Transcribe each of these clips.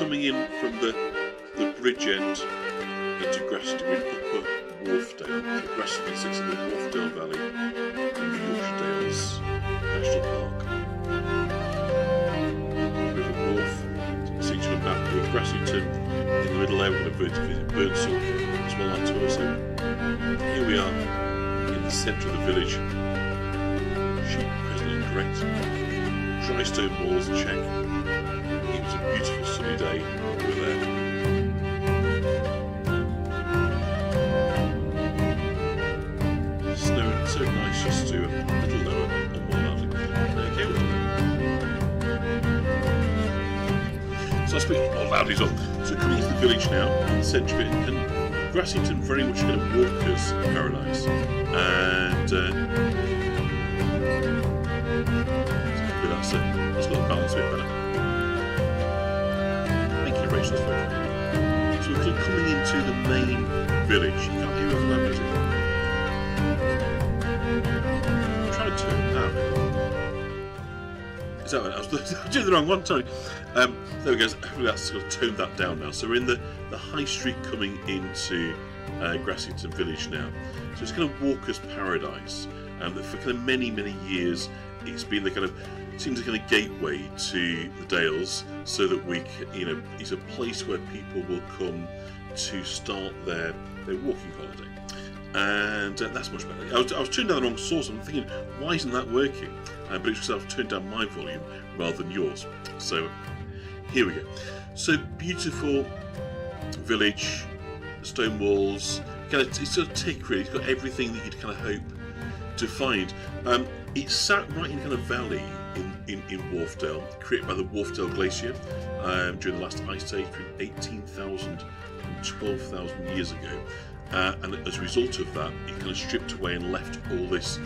coming in from the bridge end into Grassington, we're in Upper Wharfdale. So Grassington sits in the Wharfdale Valley in the Yorkshire Dales National Park. River Wharf, so you can see to the map here, Grassington in the middle there, we're going to visit Burnsall as well on tour. So here we are in the centre of the village. Sheep present and correct. Dry stone walls, check. It was a beautiful sunny day. We're there. Snowing so nice just to a little lower or more loudly. Okay, so I speak more loudly as well. So coming into the village now, in the centre of it, and Grassington very much kind of walkers' paradise. And that's got the balance a bit better. Thank you, Rachel. So we're coming into the main village. You can't hear over that music. I'm trying to turn it down. Is that right? I was doing the wrong one, sorry. There we go. Hopefully that's sort of toned that down now. So we're in the high street coming into Grassington village now. So it's kind of walkers' paradise. For kind of many years, it's been the kind of seems a kind of gateway to the Dales, so that we can, it's a place where people will come to start their walking holiday, and that's much better. I was turning down the wrong source. I'm thinking, why isn't that working? But it's because I've turned down my volume rather than yours. So here we go. So beautiful village, stone walls. It's sort of tick really. It's got everything that you'd kind of hope to find. It's sat right in kind of valley in Wharfdale, created by the Wharfdale Glacier during the last ice age between 18,000 and 12,000 years ago. And as a result of that, it kind of stripped away and left all this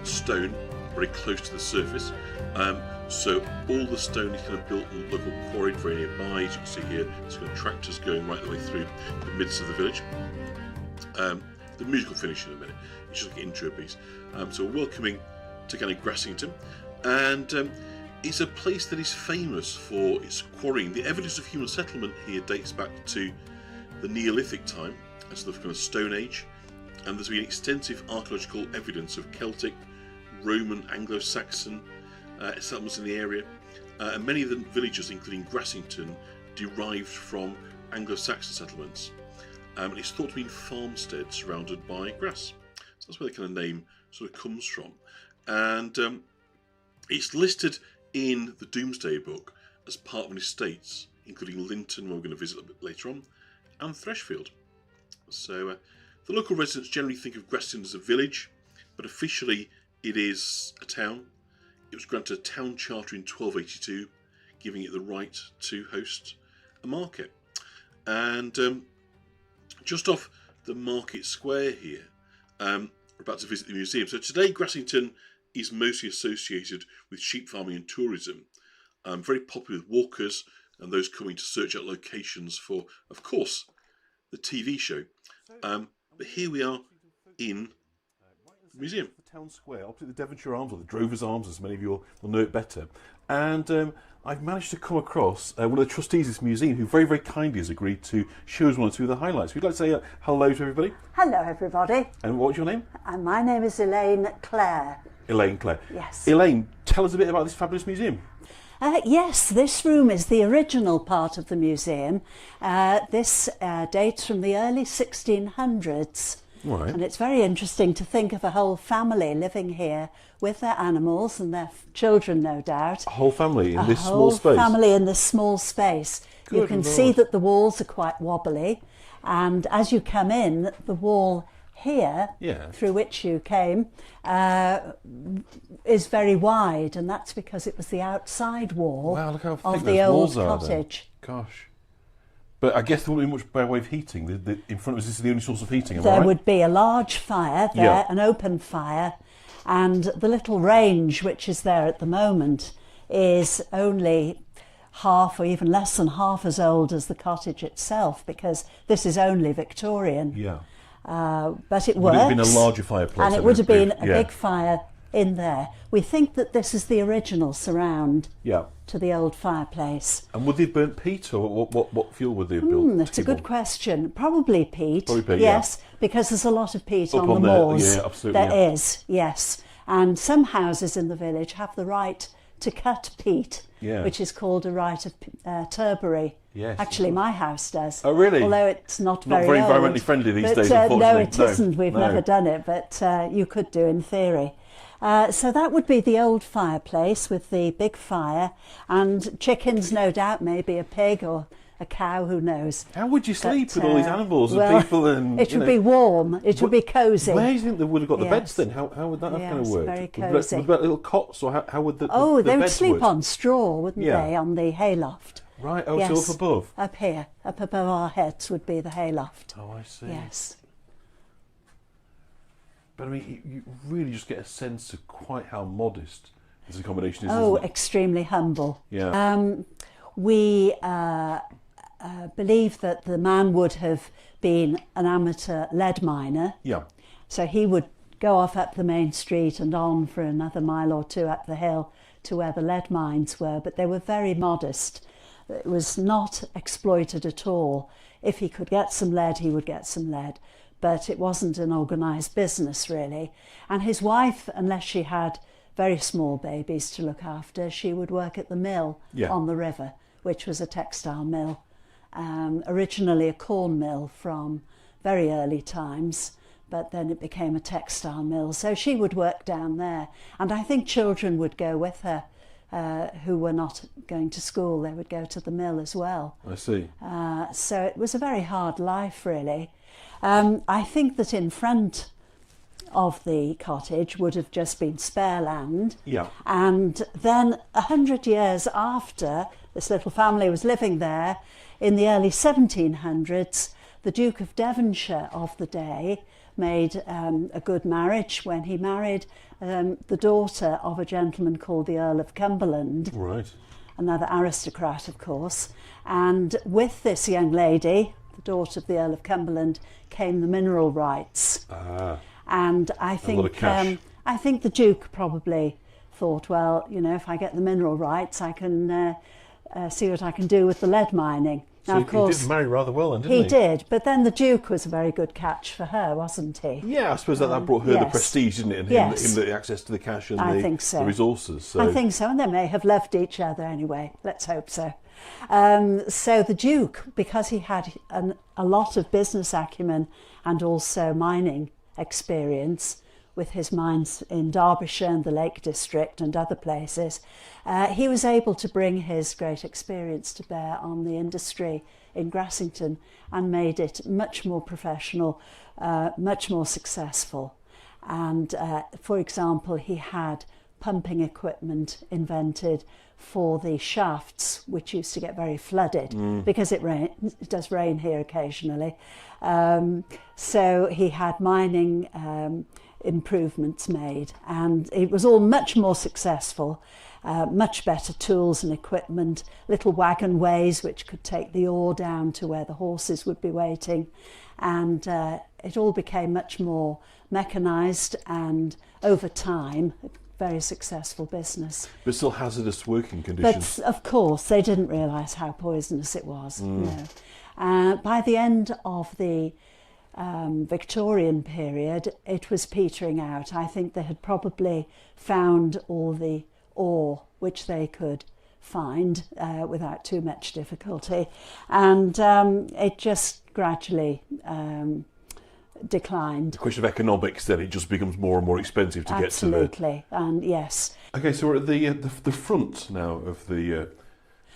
stone very close to the surface. So all the stone is kind of built in the local quarry very nearby. As you can see here, there's kind of tractors going right the way through the midst of the village. The music will finish in a minute. It's just like an intro piece. So we're welcoming to kind of Grassington, and it's a place that is famous for its quarrying. The evidence of human settlement here dates back to the Neolithic time, as the kind of Stone Age, and there's been extensive archaeological evidence of Celtic, Roman, Anglo-Saxon settlements in the area, and many of the villages, including Grassington, derived from Anglo-Saxon settlements. And it's thought to be farmsteads surrounded by grass. So that's where the kind of name sort of comes from. And it's listed in the Domesday Book as part of an estates, including Linton, where we're going to visit a bit later on, and Freshfield. So the local residents generally think of Grassington as a village, but officially it is a town. It was granted a town charter in 1282, giving it the right to host a market. And just off the market square here, we're about to visit the museum. So today Grassington is mostly associated with sheep farming and tourism, very popular with walkers and those coming to search out locations for, of course, the TV show. But here we are in the museum. The town square, opposite the Devonshire Arms, or the Drovers Arms, as many of you will know it better. And I've managed to come across one of the trustees of this museum, who very kindly has agreed to show us one or two of the highlights. We'd like to say hello to everybody. Hello, everybody. And what's your name? And my name is Elaine Clare. Elaine Clare. Yes. Elaine, tell us a bit about this fabulous museum. Yes, this room is the original part of the museum. This dates from the early 1600s. Right. And it's very interesting to think of a whole family living here with their animals and their children, no doubt. A whole family in this A small space? whole family in this small space. Good you can Lord. see that the walls are quite wobbly, and as you come in, the wall here, through which you came, is very wide, and that's because it was the outside wall of the old cottage. Gosh. But I guess there wouldn't be much by way of heating. In front of us, this is the only source of heating, am I There right? would be a large fire there, an open fire, and the little range which is there at the moment is only half or even less than half as old as the cottage itself, because this is only Victorian. Yeah. But it works. Would it have been a larger fireplace? And it would have been a big fire in there. We think that this is the original surround Yeah. to the old fireplace. And would they have burnt peat, or what fuel would they have built? That's a good question. Probably peat. Probably peat, yes, because there's a lot of peat Up on the on there, moors. yeah, absolutely, There yeah. is, yes. And some houses in the village have the right to cut peat, Yeah. which is called a right of turbary. Yes. Actually, my house does. Oh, really? Although it's not Not very very old. environmentally friendly these But, days, no, unfortunately. it isn't. We've No. never done it, but you could do in theory. So that would be the old fireplace with the big fire, and chickens, no doubt, maybe a pig or a cow, who knows. How would you sleep But, with all these animals and well, people? And it would be warm. It would be cosy. Where do you think they would have got the beds Yes. then? How would that have kind of Yes, worked? very Would that- cosy. would that little cots, or how would the Oh, the they would beds sleep work? on straw, wouldn't Yeah. they, on the hayloft? Right. Oh, Yes. so up above. Up here, up above our heads would be the hayloft. Oh, I see. Yes. But I mean, you really just get a sense of quite how modest this accommodation is. Oh, isn't it? extremely humble. Yeah. We believe that the man would have been an amateur lead miner, Yeah. so he would go off up the main street and on for another mile or two up the hill to where the lead mines were, but they were very modest. It was not exploited at all. If he could get some lead, he would get some lead, but it wasn't an organised business really. And his wife, unless she had very small babies to look after, she would work at the mill Yeah. on the river, which was a textile mill, originally a corn mill from very early times, but then it became a textile mill. So she would work down there, and I think children would go with her who were not going to school. They would go to the mill as well. I see. So it was a very hard life, really. I think that in front of the cottage would have just been spare land. Yeah. And then 100 years after this little family was living there, in the early 1700s, the Duke of Devonshire of the day made a good marriage when he married the daughter of a gentleman called the Earl of Cumberland, Right. another aristocrat, of course. And with this young lady, the daughter of the Earl of Cumberland, came the mineral rights. Ah. And I lot of think cash. I think the Duke probably thought, well, you know, if I get the mineral rights, I can see what I can do with the lead mining. Now, So of course, he did marry rather well, then, didn't he? he did, but then the Duke was a very good catch for her, wasn't he? Yeah, I suppose that brought her the yes. prestige, didn't it? And Yes. him the access to the cash and I the, think so. the resources. So. I think so, and they may have loved each other anyway. Let's hope so. So the Duke, because he had a lot of business acumen and also mining experience with his mines in Derbyshire and the Lake District and other places, he was able to bring his great experience to bear on the industry in Grassington and made it much more professional, much more successful. And for example, he had pumping equipment invented for the shafts, which used to get very flooded because it does rain here occasionally. So he had mining improvements made, and it was all much more successful. Much better tools and equipment, little wagon ways which could take the ore down to where the horses would be waiting, and it all became much more mechanised and over time a very successful business. But still hazardous working conditions. But of course they didn't realise how poisonous it was. No. By the end of the Victorian period, it was petering out. I think they had probably found all the ore which they could find without too much difficulty, and it just gradually declined. The question of economics, then it just becomes more and more expensive to get to the. Absolutely, and yes. Okay, so we're at the front now of the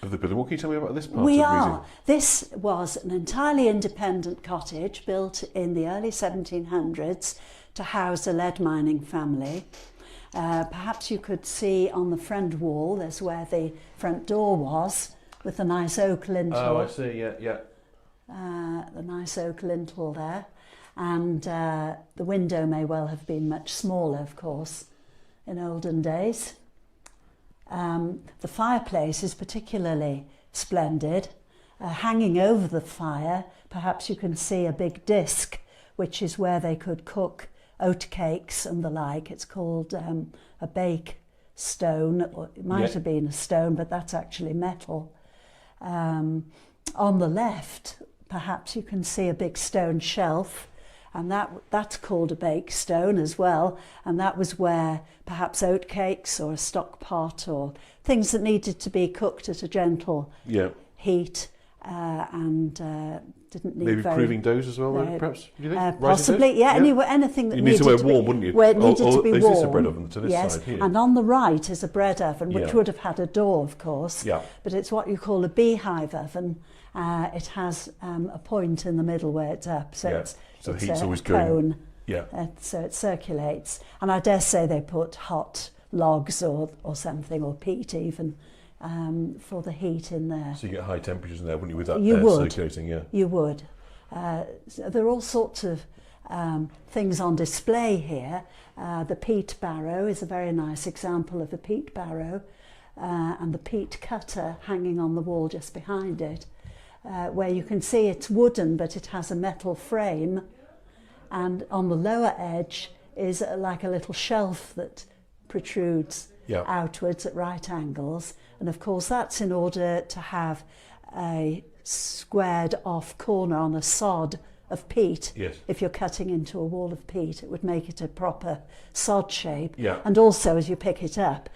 building. What can you tell me about this part We of the museum? are. This was an entirely independent cottage built in the early 1700s to house a lead mining family. Perhaps you could see on the front wall, there's where the front door was, with the nice oak lintel. Oh, I see. Yeah. The nice oak lintel there. And the window may well have been much smaller, of course, in olden days. The fireplace is particularly splendid. Hanging over the fire, perhaps you can see a big disc, which is where they could cook oat cakes and the like. It's called a bake stone, or it might have been a stone, but that's actually metal. On the left, perhaps you can see a big stone shelf, and that's called a bake stone as well, and that was where perhaps oat cakes or a stock pot or things that needed to be cooked at a gentle heat and didn't need maybe very... proving doughs as well, perhaps, do you think? Possibly, anything that you need needed to wear warm, wouldn't you? Where it needed to be is warm. This a bread oven to this yes, side here? and on the right is a bread oven, which would have had a door, of course, but it's what you call a beehive oven. It has a point in the middle where it's up, so so it's heat's a always cone, going. So it circulates. And I dare say they put hot logs or something, or peat even, for the heat in there. So you get high temperatures in there, wouldn't you, with that circulating? You would. So there are all sorts of things on display here. The peat barrow is a very nice example of a peat barrow, and the peat cutter hanging on the wall just behind it, where you can see it's wooden, but it has a metal frame, and on the lower edge is like a little shelf that protrudes outwards at right angles, and of course that's in order to have a squared off corner on a sod of peat. If you're cutting into a wall of peat, it would make it a proper sod shape. And also, as you pick it up,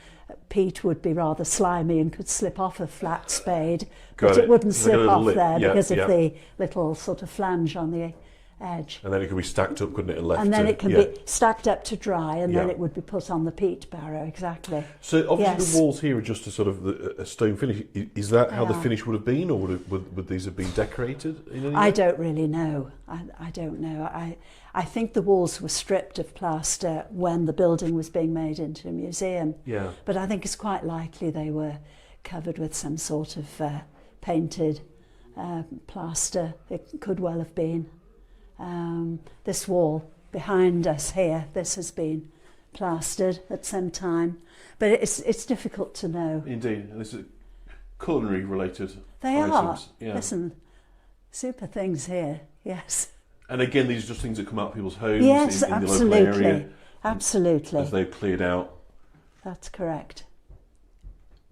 peat would be rather slimy and could slip off a flat spade, but it wouldn't slip off there because of the little sort of flange on the edge. And then it could be stacked up, couldn't it, and left? And then it can be stacked up to dry, and then it would be put on the peat barrow, exactly. So obviously the walls here are just a sort of a stone finish. Is that how the finish would have been, or would these have been decorated in any way? I don't really know. I don't know. I think the walls were stripped of plaster when the building was being made into a museum. But I think it's quite likely they were covered with some sort of painted plaster. It could well have been. This wall behind us here, this has been plastered at some time, but it's difficult to know. Indeed, and this is culinary related They items. are. Listen, super things here, yes. And again, these are just things that come out of people's homes in the local area. Absolutely. As they've cleared out. That's correct.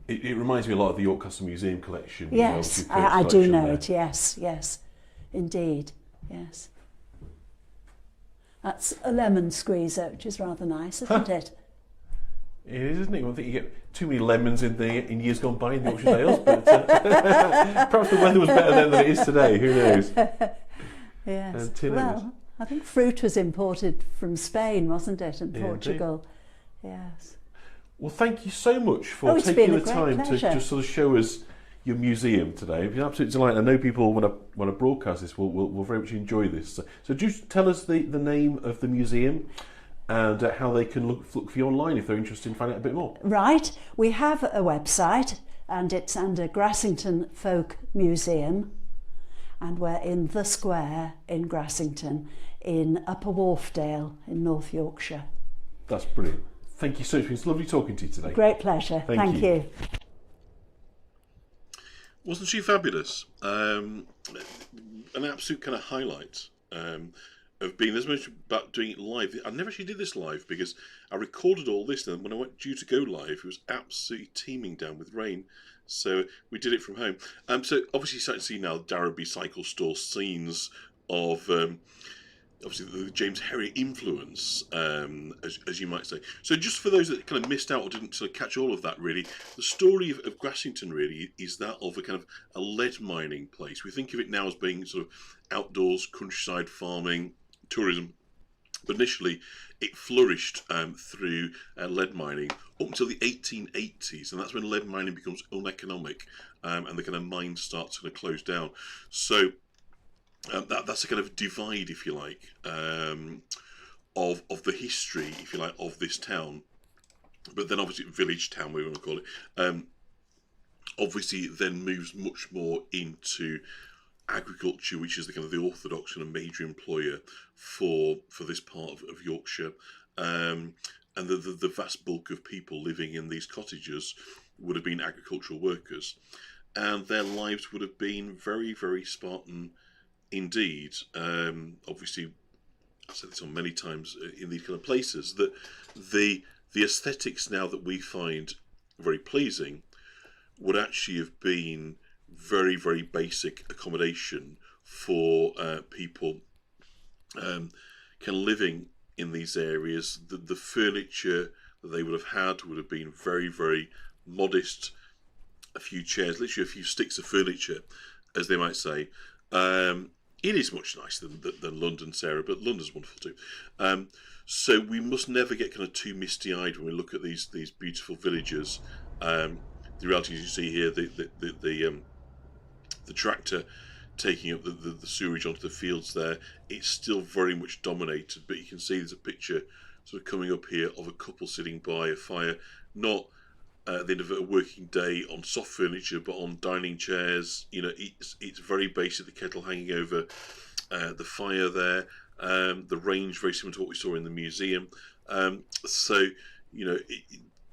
It reminds me a lot of the York Castle Museum collection. Yes, I do know it, yes, indeed, yes. That's a lemon squeezer, which is rather nice, isn't it? It is, isn't it? I think you get too many lemons in years gone by in the Yorkshire Dales, but perhaps the weather was better then than it is today, who knows? Yes, well, I think fruit was imported from Spain, wasn't it, and Portugal, yes. Well, thank you so much for taking the time to just sort of show us your museum today. It's been an absolute delight. I know people, when I broadcast this, will very much enjoy this. So just tell us the name of the museum and how they can look for you online if they're interested in finding out a bit more. Right. We have a website, and it's under Grassington Folk Museum, and we're in the square in Grassington in Upper Wharfdale in North Yorkshire. That's brilliant. Thank you so much. It's lovely talking to you today. Great pleasure. Thank you. Wasn't she fabulous? An absolute kind of highlight of being as much about doing it live. I never actually did this live because I recorded all this, and when I went due to go live, it was absolutely teeming down with rain. So we did it from home. So obviously, you start to see now Darrowby cycle store scenes of obviously the James Herriott influence, as you might say. So just for those that kind of missed out or didn't sort of catch all of that, really, the story of Grassington really is that of a kind of a lead mining place. We think of it now as being sort of outdoors, countryside farming, tourism. But initially, it flourished through lead mining up until the 1880s, and that's when lead mining becomes uneconomic, and the kind of mines start to kind of close down. So that's a kind of divide, if you like, of the history, if you like, of this town. But then obviously village town, we want to call it. Obviously, it then moves much more into agriculture, which is the kind of the orthodox and a major employer for this part of Yorkshire, and the vast bulk of people living in these cottages would have been agricultural workers, and their lives would have been very, very Spartan indeed. Obviously, I've said this on many times in these kind of places, that the aesthetics now that we find very pleasing would actually have been very, very basic accommodation for people kind of living in these areas. The furniture that they would have had would have been very, very modest. A few chairs, literally a few sticks of furniture, as they might say. It is much nicer than London, Sarah, but London's wonderful too. So we must never get kind of too misty-eyed when we look at these beautiful villages. The reality, as you see here, the tractor taking up the sewerage onto the fields there, it's still very much dominated, but you can see there's a picture sort of coming up here of a couple sitting by a fire, not at the end of a working day on soft furniture, but on dining chairs. You know, it's very basic. The kettle hanging over the fire there. The range very similar to what we saw in the museum. So, you know,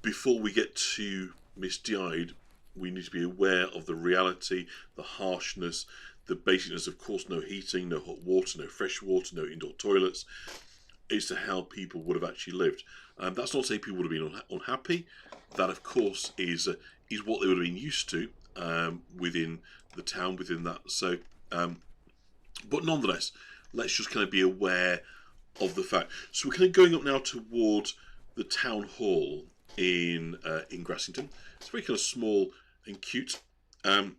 before we get too misty-eyed, we need to be aware of the reality, the harshness, the basicness. Of course, no heating, no hot water, no fresh water, no indoor toilets, as to how people would have actually lived. That's not to say people would have been unhappy. That, of course, is what they would have been used to within the town, within that. So, but nonetheless, let's just kind of be aware of the fact. So we're kind of going up now towards the town hall in Grassington. It's very kind of small and cute. But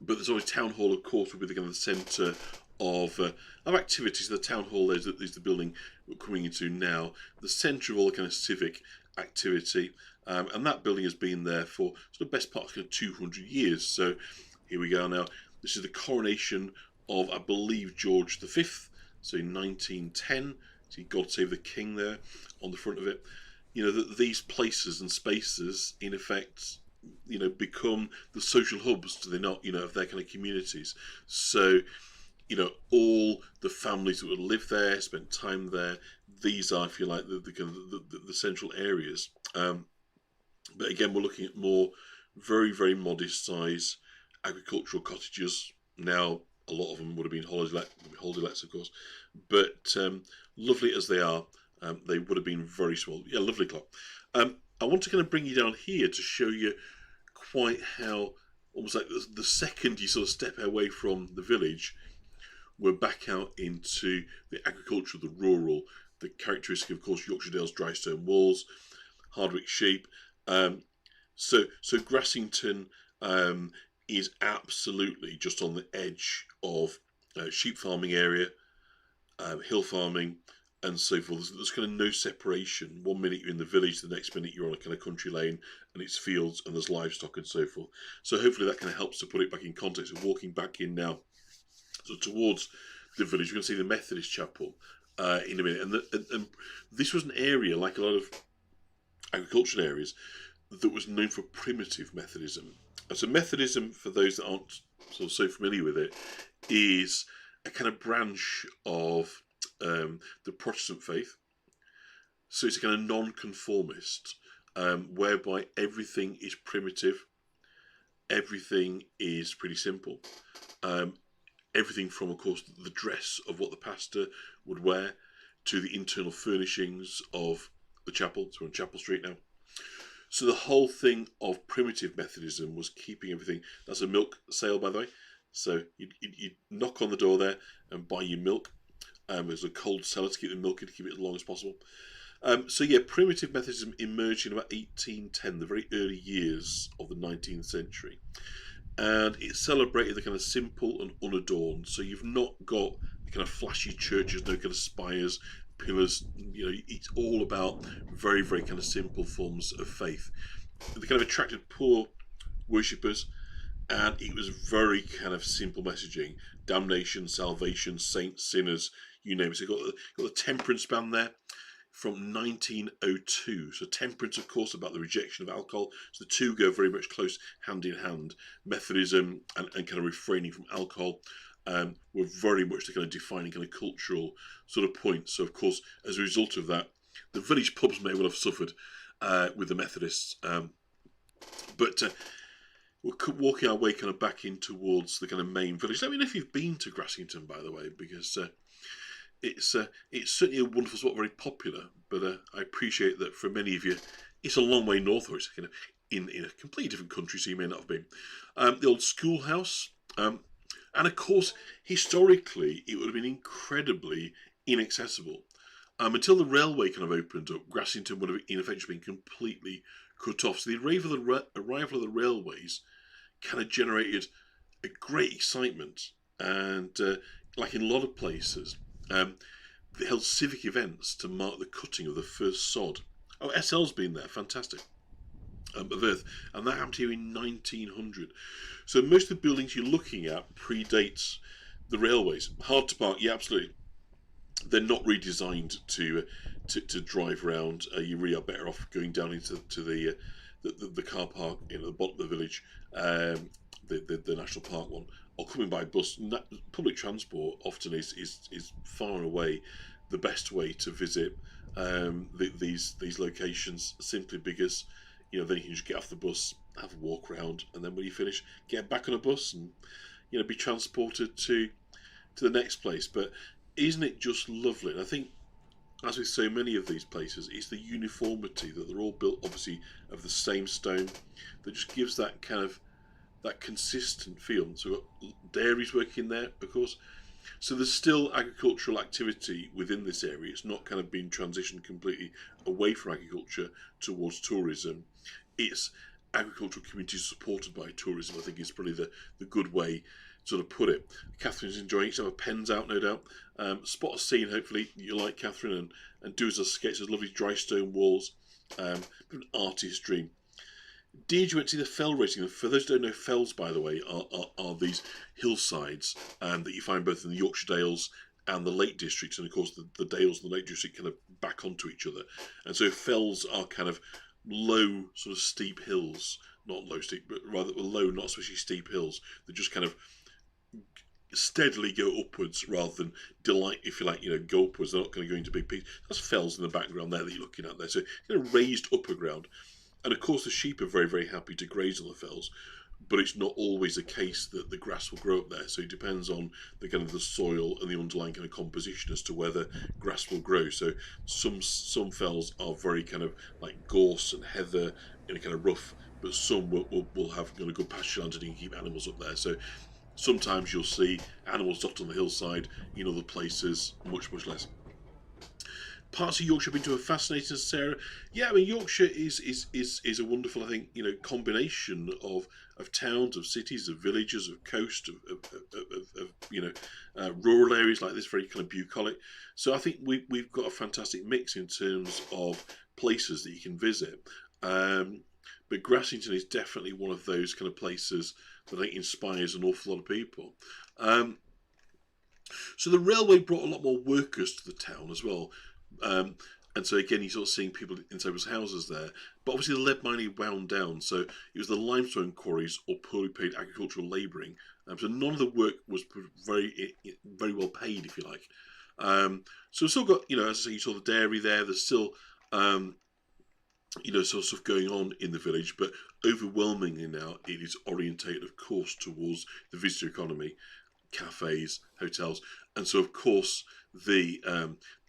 there's always town hall, of course, will be the kind of the centre of activities. The town hall is the building we're coming into now, the centre of all the kind of civic activity, and that building has been there for sort of best part of kind of 200 years. So here we go now. This is the coronation of, I believe, George V. So in 1910, see God Save the King there on the front of it. You know, that these places and spaces, in effect, you know, become the social hubs, do they not, you know, of their kind of communities. So, you know, all the families that would live there, spend time there, these are, if you like, the central areas. But again, we're looking at more very, very modest size agricultural cottages. Now, a lot of them would have been holiday lets, of course. But lovely as they are, they would have been very small. Yeah, lovely clock. I want to kind of bring you down here to show you quite how, almost like the second you sort of step away from the village, we're back out into the agricultural, the rural, the characteristic, of course, Yorkshire Dales dry stone walls, Hardwick sheep. So Grassington is absolutely just on the edge of sheep farming area, hill farming, and so forth. There's kind of no separation. 1 minute you're in the village, the next minute you're on a kind of country lane, and it's fields and there's livestock and so forth. So hopefully that kind of helps to put it back in context. Of walking back in now, so towards the village, you're going to see the Methodist chapel in a minute. And this was an area, like a lot of agricultural areas, that was known for primitive Methodism. So Methodism, for those that aren't sort of so familiar with it, is a kind of branch of the Protestant faith. So it's a kind of non-conformist, whereby everything is primitive, everything is pretty simple. Everything from, of course, the dress of what the pastor would wear to the internal furnishings of the chapel. So we're on Chapel Street now. So the whole thing of primitive Methodism was keeping everything. That's a milk sale, by the way. So you'd knock on the door there and buy your milk. There's a cold cellar to keep the milk in, to keep it as long as possible. So yeah, primitive Methodism emerged in about 1810, the very early years of the 19th century. And it celebrated the kind of simple and unadorned. So you've not got the kind of flashy churches, no kind of spires, pillars. You know, it's all about very, very kind of simple forms of faith. They kind of attracted poor worshippers, and it was very kind of simple messaging: damnation, salvation, saints, sinners, you name it. So you've got the temperance ban there from 1902. So temperance, of course, about the rejection of alcohol. So the two go very much close hand in hand. Methodism and kind of refraining from alcohol were very much the kind of defining kind of cultural sort of points. So, of course, as a result of that, the village pubs may well have suffered with the Methodists. But we're walking our way kind of back in towards the kind of main village. Let me know if you've been to Grassington, by the way, because it's certainly a wonderful spot, very popular. But I appreciate that for many of you, it's a long way north, or it's kind of in a completely different country, so you may not have been. The old schoolhouse, and of course, historically, it would have been incredibly inaccessible. Until the railway kind of opened up, Grassington would have in effect been completely cut off. So the arrival of the railways kind of generated a great excitement, and like in a lot of places, they held civic events to mark the cutting of the first sod. Oh, SL's been there, fantastic. Of earth, and that happened here in 1900. So most of the buildings you're looking at predates the railways. Hard to park, yeah, absolutely. They're not redesigned to drive around. You really are better off going down into the car park at the bottom of the village, the national park one, or coming by bus. Public transport often is far and away the best way to visit these locations, simply because then you can just get off the bus, have a walk around, and then when you finish, get back on a bus and be transported to the next place. But isn't it just lovely? And I think, as with so many of these places, it's the uniformity that they're all built, obviously, of the same stone, that just gives that kind of that consistent feel. So we've got dairies working there, of course. So there's still agricultural activity within this area. It's not kind of been transitioned completely away from agriculture towards tourism. It's agricultural communities supported by tourism, I think is probably the good way to sort of put it. Catherine's enjoying it. She'll have pens out, no doubt. Spot a scene, hopefully you like, Catherine, and do as a sketch. There's lovely dry stone walls, an artist's dream. Deirdre went to see the fell racing. For those who don't know, fells, by the way, are these hillsides that you find both in the Yorkshire Dales and the Lake District, and of course the Dales and the Lake District kind of back onto each other. And so fells are kind of low, sort of steep hills, not low steep, but rather low, not especially steep hills that just kind of steadily go upwards rather than if you like, go upwards. They're not going to go into big peaks. That's fells in the background there that you're looking at there. So kind of raised upper ground. And of course the sheep are very, very happy to graze on the fells, but it's not always the case that the grass will grow up there. So it depends on the kind of the soil and the underlying kind of composition as to whether grass will grow. So some fells are very kind of like gorse and heather in a kind of rough, but some will have a good pasture land and you can keep animals up there. So sometimes you'll see animals dotted on the hillside, in other places much, much less. Parts of Yorkshire have been to a fascinating, Sarah. Yeah, I mean Yorkshire is a wonderful, I think, combination of towns, of cities, of villages, of coast, of rural areas like this, very kind of bucolic. So I think we've got a fantastic mix in terms of places that you can visit. But Grassington is definitely one of those kind of places that I think inspires an awful lot of people. So the railway brought a lot more workers to the town as well. And so again, you're sort of seeing people in people's houses there. But obviously the lead mining wound down, so it was the limestone quarries or poorly paid agricultural labouring. So none of the work was very well paid, if you like. So we've still got, as I say, you saw the dairy there. There's still, sort of stuff going on in the village, but overwhelmingly now it is orientated, of course, towards the visitor economy, cafes, hotels, and so of course the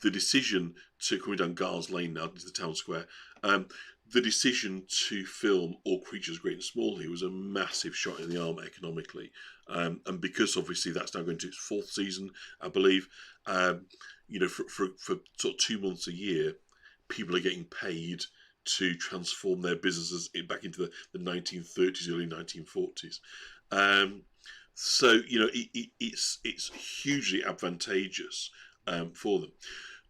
decision to coming down Gar's Lane now into the town square, the decision to film All Creatures Great and Small here was a massive shot in the arm economically, and because obviously that's now going to its fourth season, I believe, for sort of 2 months a year, people are getting paid to transform their businesses back into the 1930s, early 1940s. So it's hugely advantageous for them.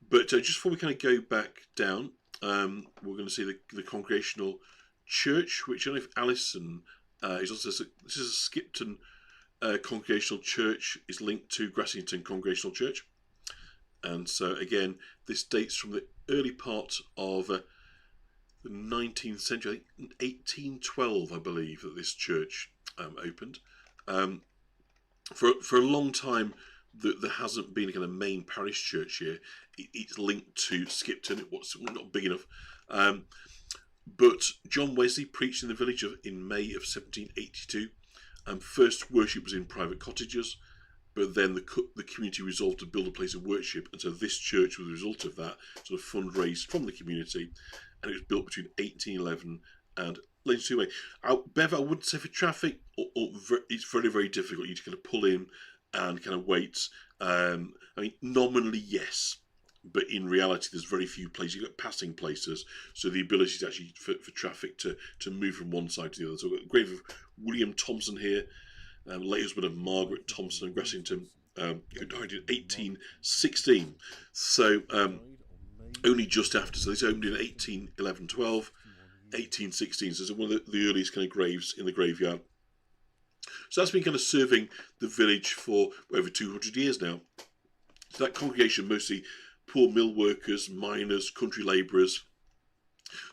But just before we kind of go back down, we're going to see the Congregational Church, which I don't know if Alison is also. This is a Skipton Congregational Church. Is linked to Grassington Congregational Church, and so again, this dates from the early part of the 19th century, I think 1812, I believe, that this church opened. For a long time, there hasn't been a kind of main parish church here. It's linked to Skipton. It was not big enough. But John Wesley preached in the village in May of 1782. First worship was in private cottages. but then the community resolved to build a place of worship, and so this church was a result of that, sort of fundraised from the community, and it was built between 1811 and late 2A. Bev, I wouldn't say for traffic, it's very, very difficult. You just kind of pull in and kind of wait. I mean, nominally, yes. But in reality, there's very few places. You've got passing places, so the ability to actually for traffic to move from one side to the other. So we've got the grave of William Thompson here, late husband of Margaret Thompson of Grassington, who died in 1816. So only just after. So this opened in 1811-12, 1816. So it's one of the earliest kind of graves in the graveyard. So that's been kind of serving the village for over 200 years now. So that congregation mostly poor mill workers, miners, country labourers.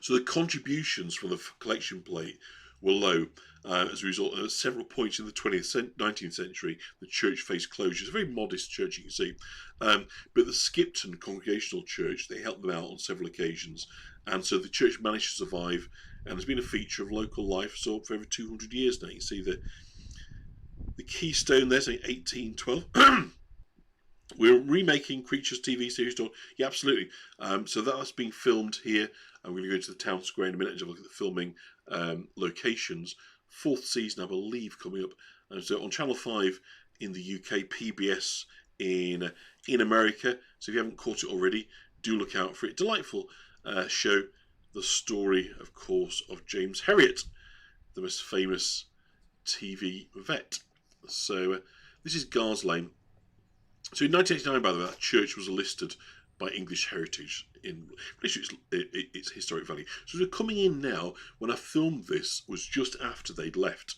So the contributions from the collection plate were low. As a result, at several points in the 19th century, the church faced closure. It's a very modest church, you can see. But the Skipton Congregational Church, they helped them out on several occasions. And so the church managed to survive and has been a feature of local life for over 200 years now. You can see the keystone there, saying 1812. We're remaking Creatures TV series. Yeah, absolutely. So that's being filmed here. I'm going to go to the town square in a minute and have a look at the filming locations. 4th season, I believe, coming up. So on Channel 5 in the UK, PBS in America. So if you haven't caught it already, do look out for it. Delightful show. The story, of course, of James Herriott, the most famous TV vet. So this is Gars Lane. So in 1989, by the way, that church was listed by English Heritage in its historic value. So we're coming in now. When I filmed this, was just after they'd left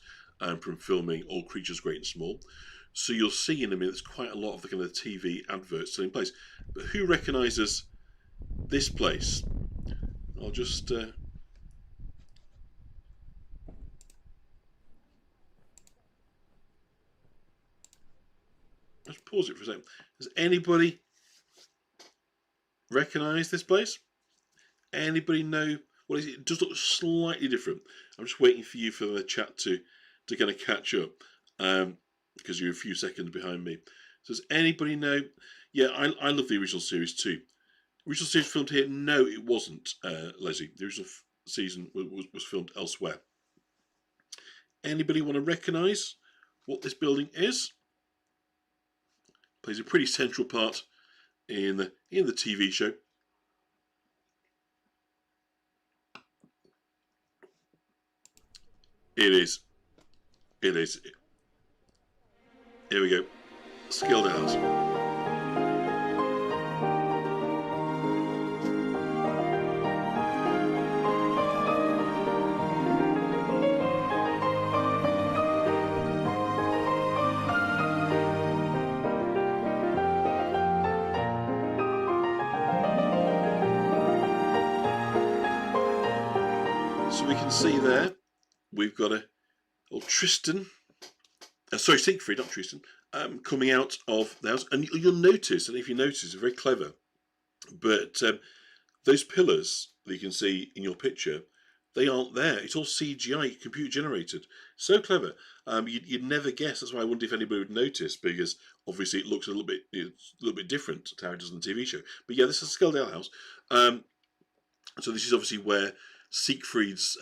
from filming All Creatures Great and Small. So you'll see in a minute there's quite a lot of the kind of TV adverts still in place. But who recognises this place? I'll just let's pause it for a second. Does anybody recognise this place? Anybody know what is it? It does look slightly different. I'm just waiting for you for the chat to kind of catch up because you're a few seconds behind me. So does anybody know? Yeah, I love the original series too. Original series filmed here? No, it wasn't, Leslie. The original season was filmed elsewhere. Anybody want to recognise what this building is? Plays a pretty central part in the TV show. It is. Here we go. Skeldale House. We can see there we've got a Tristan, Siegfried, not Tristan, coming out of the house. And you'll notice, and if you notice, it's very clever, but those pillars that you can see in your picture, they aren't there. It's all CGI, computer generated. So clever. You'd never guess. That's why I wonder if anybody would notice, because obviously it looks a little bit different to how it does in the TV show. But yeah, this is Skeldale House. So this is obviously where Siegfried's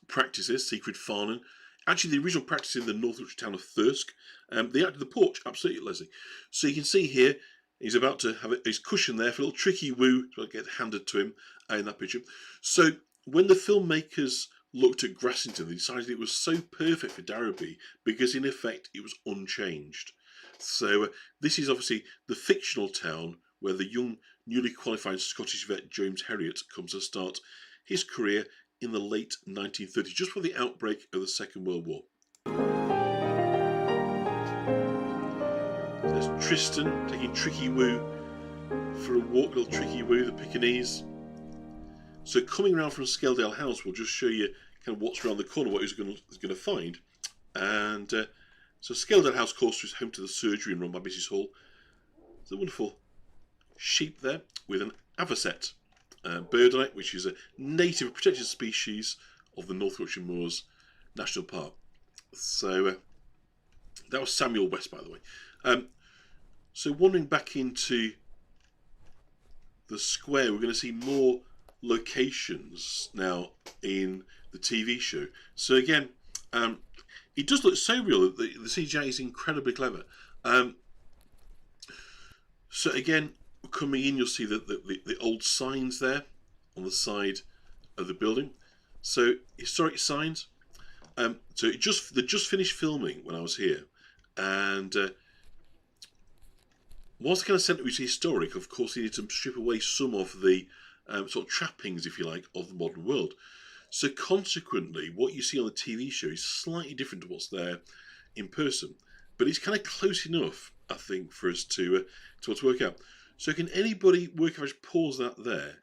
practices, Siegfried Farnan. Actually, the original practice in the North Yorkshire town of Thirsk. They added the porch, absolutely, Leslie. So you can see here, he's about to have his cushion there for a little tricky woo to get handed to him in that picture. So when the filmmakers looked at Grassington, they decided it was so perfect for Darrowby because, in effect, it was unchanged. So this is obviously the fictional town where the young, newly qualified Scottish vet James Herriott comes to start his career in the late 1930s, just for the outbreak of the Second World War. There's Tristan taking Tricky Woo for a walk, little Tricky Woo, the Pekingese. So coming around from Skeldale House, we'll just show you kind of what's around the corner, what he's going to find. And so Skeldale House, of course, is home to the surgery and run by Mrs. Hall. There's a wonderful sheep there with an avocet. Bird on it, which is a native protected species of the North Yorkshire Moors National Park. So that was Samuel West, by the way. So wandering back into the square, we're going to see more locations now in the TV show. So again, it does look so real. The CGI is incredibly clever. So again, coming in, you'll see the old signs there on the side of the building. So historic signs. So they just finished filming when I was here, and whilst kind of centre was historic, of course, they need to strip away some of the sort of trappings, if you like, of the modern world. So consequently, what you see on the TV show is slightly different to what's there in person, but it's kind of close enough, I think, for us to work out. So can anybody work out? Just pause that there.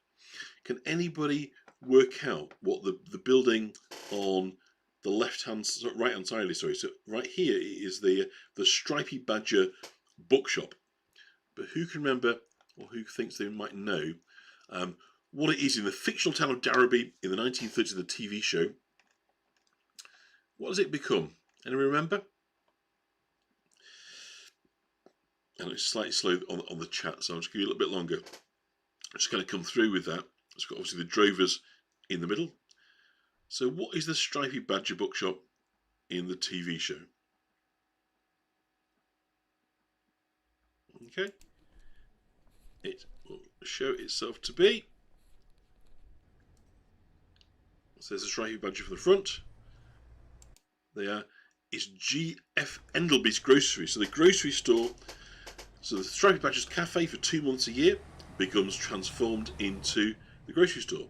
Can anybody work out what the building on the right hand side? Sorry, so right here is the Stripy Badger bookshop. But who can remember, or who thinks they might know, what it is in the fictional town of Darrowby in the 1930s, the TV show? What does it become? Anyone remember? And it's slightly slow on the chat, so I'll just give you a little bit longer. I'm just going to come through with that. It's got obviously the drovers in the middle. So what is the Stripy Badger bookshop in the TV show? Okay. It will show itself to be. So there's a Stripy Badger from the front. There is GF Endleby's grocery. So the grocery store, so the Stripy Badger's cafe for 2 months a year becomes transformed into the grocery store.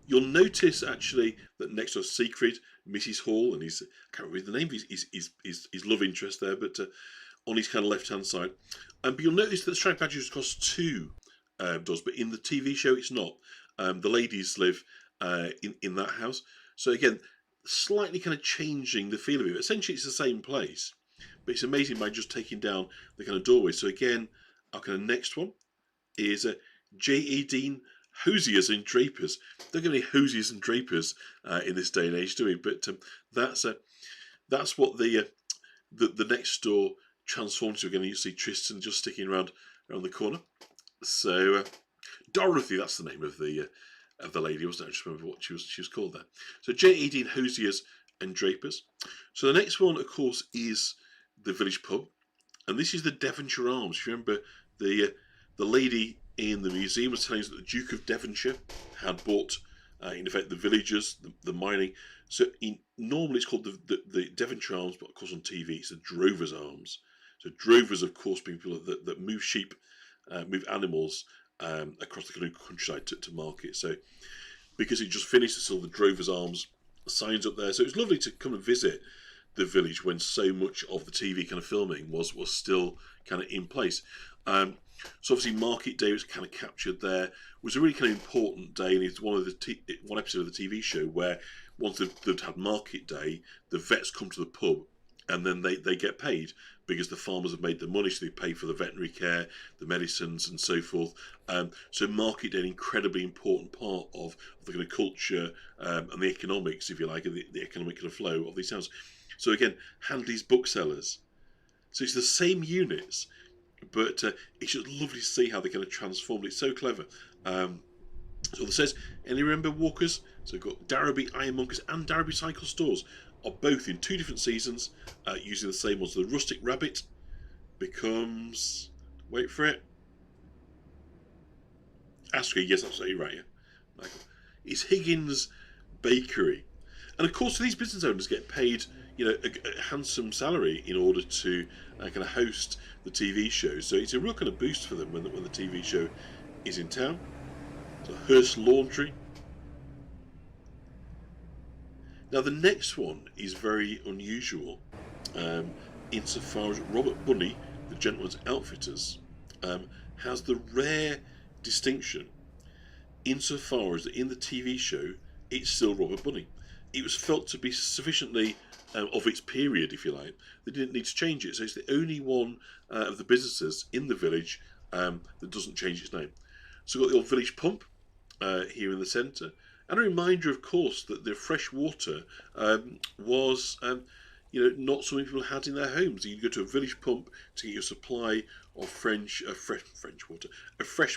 You'll notice actually that next to Siegfried, Mrs. Hall, and I can't read the name, his love interest there, but on his kind of left hand side. But you'll notice that the Stripy Badger costs 2 dollars, but in the TV show it's not. The ladies live in that house. So again, slightly kind of changing the feel of it. Essentially, it's the same place, but it's amazing by just taking down the kind of doorway. So again, our kind of next one is J.E. Dean hosiers and drapers. There are going to be hosiers and drapers in this day and age, do we? But that's what the next door transforms to. Again, you see Tristan just sticking around the corner. So Dorothy, that's the name of the lady, wasn't it? I just remember what she was called there. So J.E. Dean hosiers and drapers. So the next one, of course, is the village pub, and this is the Devonshire Arms. Remember the lady in the museum was telling us that the Duke of Devonshire had bought, in effect, the villagers, the mining. So normally it's called the Devonshire Arms, but of course on TV it's the Drovers Arms. So drovers, of course, being people that move sheep, move animals across the countryside to market. So because it just finished, it's all the Drovers Arms signs up there. So it was lovely to come and visit the village when so much of the TV kind of filming was still kind of in place. So obviously Market Day was kind of captured there. It was a really kind of important day, and it's one episode of the TV show where once they've had Market Day, the vets come to the pub and then they get paid because the farmers have made the money, so they pay for the veterinary care, the medicines and so forth. So Market Day, an incredibly important part of the kind of culture and the economics, if you like, and the economic kind of flow of these towns. So again, Handley's booksellers. So it's the same units, but it's just lovely to see how they kind of transformed. It's so clever. So it says, and you remember Walkers? So we've got Darrowby Ironmongers and Darrowby Cycle Stores are both in 2 different seasons using the same ones. So the Rustic Rabbit becomes, wait for it, Ashley, yes, absolutely right, yeah. Michael. It's Higgin's Bakery. And of course, these business owners get paid, a handsome salary in order to kind of host the TV show. So it's a real kind of boost for them when the TV show is in town. So Hearst Laundry. Now the next one is very unusual insofar as Robert Bunny, the Gentleman's Outfitters, has the rare distinction insofar as that in the TV show it's still Robert Bunny. It was felt to be sufficiently of its period, if you like. They didn't need to change it, so it's the only one of the businesses in the village that doesn't change its name. So we've got the old village pump here in the centre, and a reminder, of course, that the fresh water was, not so many people had in their homes. You'd go to a village pump to get your supply of fresh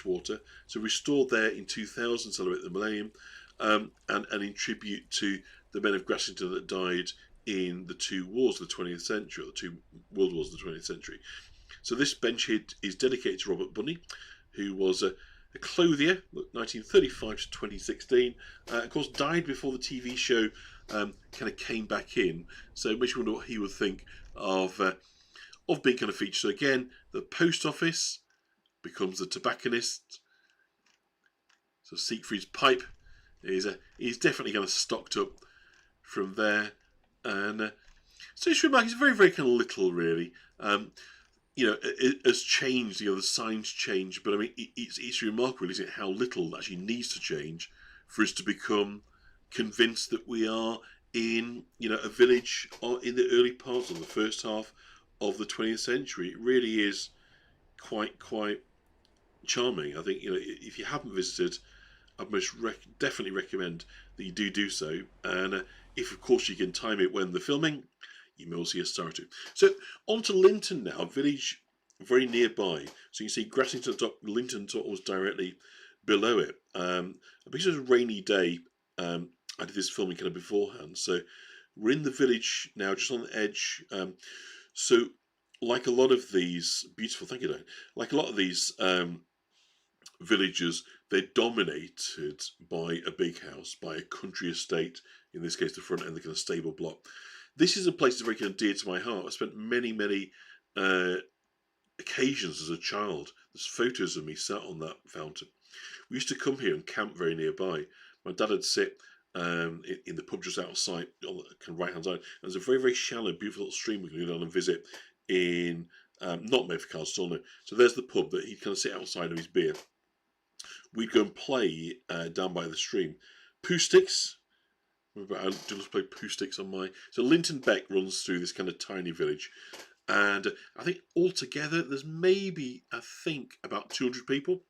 water. So restored there in 2000, celebrate the millennium, and in tribute to the men of Grassington that died in the two wars of the 20th century, or the two world wars of the 20th century. So this bench here is dedicated to Robert Bunny, who was a clothier, 1935 to 2016. Of course, died before the TV show kind of came back in. So it makes you wonder what he would think of being kind of featured. So again, the post office becomes the tobacconist. So Siegfried's pipe is definitely kind of stocked up from there. And so it's remarkable. It's very, very kind of little, really. It has changed. The signs change, but I mean, it's remarkable, isn't it, how little actually needs to change for us to become convinced that we are in, a village or in the early parts of the first half of the 20th century. It really is quite charming. I think, if you haven't visited, I'd most definitely recommend that you do so. And if, of course, you can time it when they're filming, you may also see a star or two. So on to Linton now, a village very nearby. So you can see Grassington at the top, Linton almost directly below it. Because it was a rainy day, I did this filming kind of beforehand. So we're in the village now, just on the edge. So like a lot of these, beautiful, thank you, Dan. Like a lot of these villages, they're dominated by a big house, by a country estate, in this case the front end, the kind of stable block. This is a place that's very kind of dear to my heart. I spent many occasions as a child. There's photos of me sat on that fountain. We used to come here and camp very nearby. My dad would sit in the pub just outside on the kind of right hand side. There's a very, very shallow, beautiful little stream we can go down and visit in not Mayfair Castle, no. So there's the pub that he'd kind of sit outside of his beer. We'd go and play down by the stream. Poo sticks. I just play poo sticks on my... So Linton Beck runs through this kind of tiny village. And I think altogether there's maybe, about 200 people.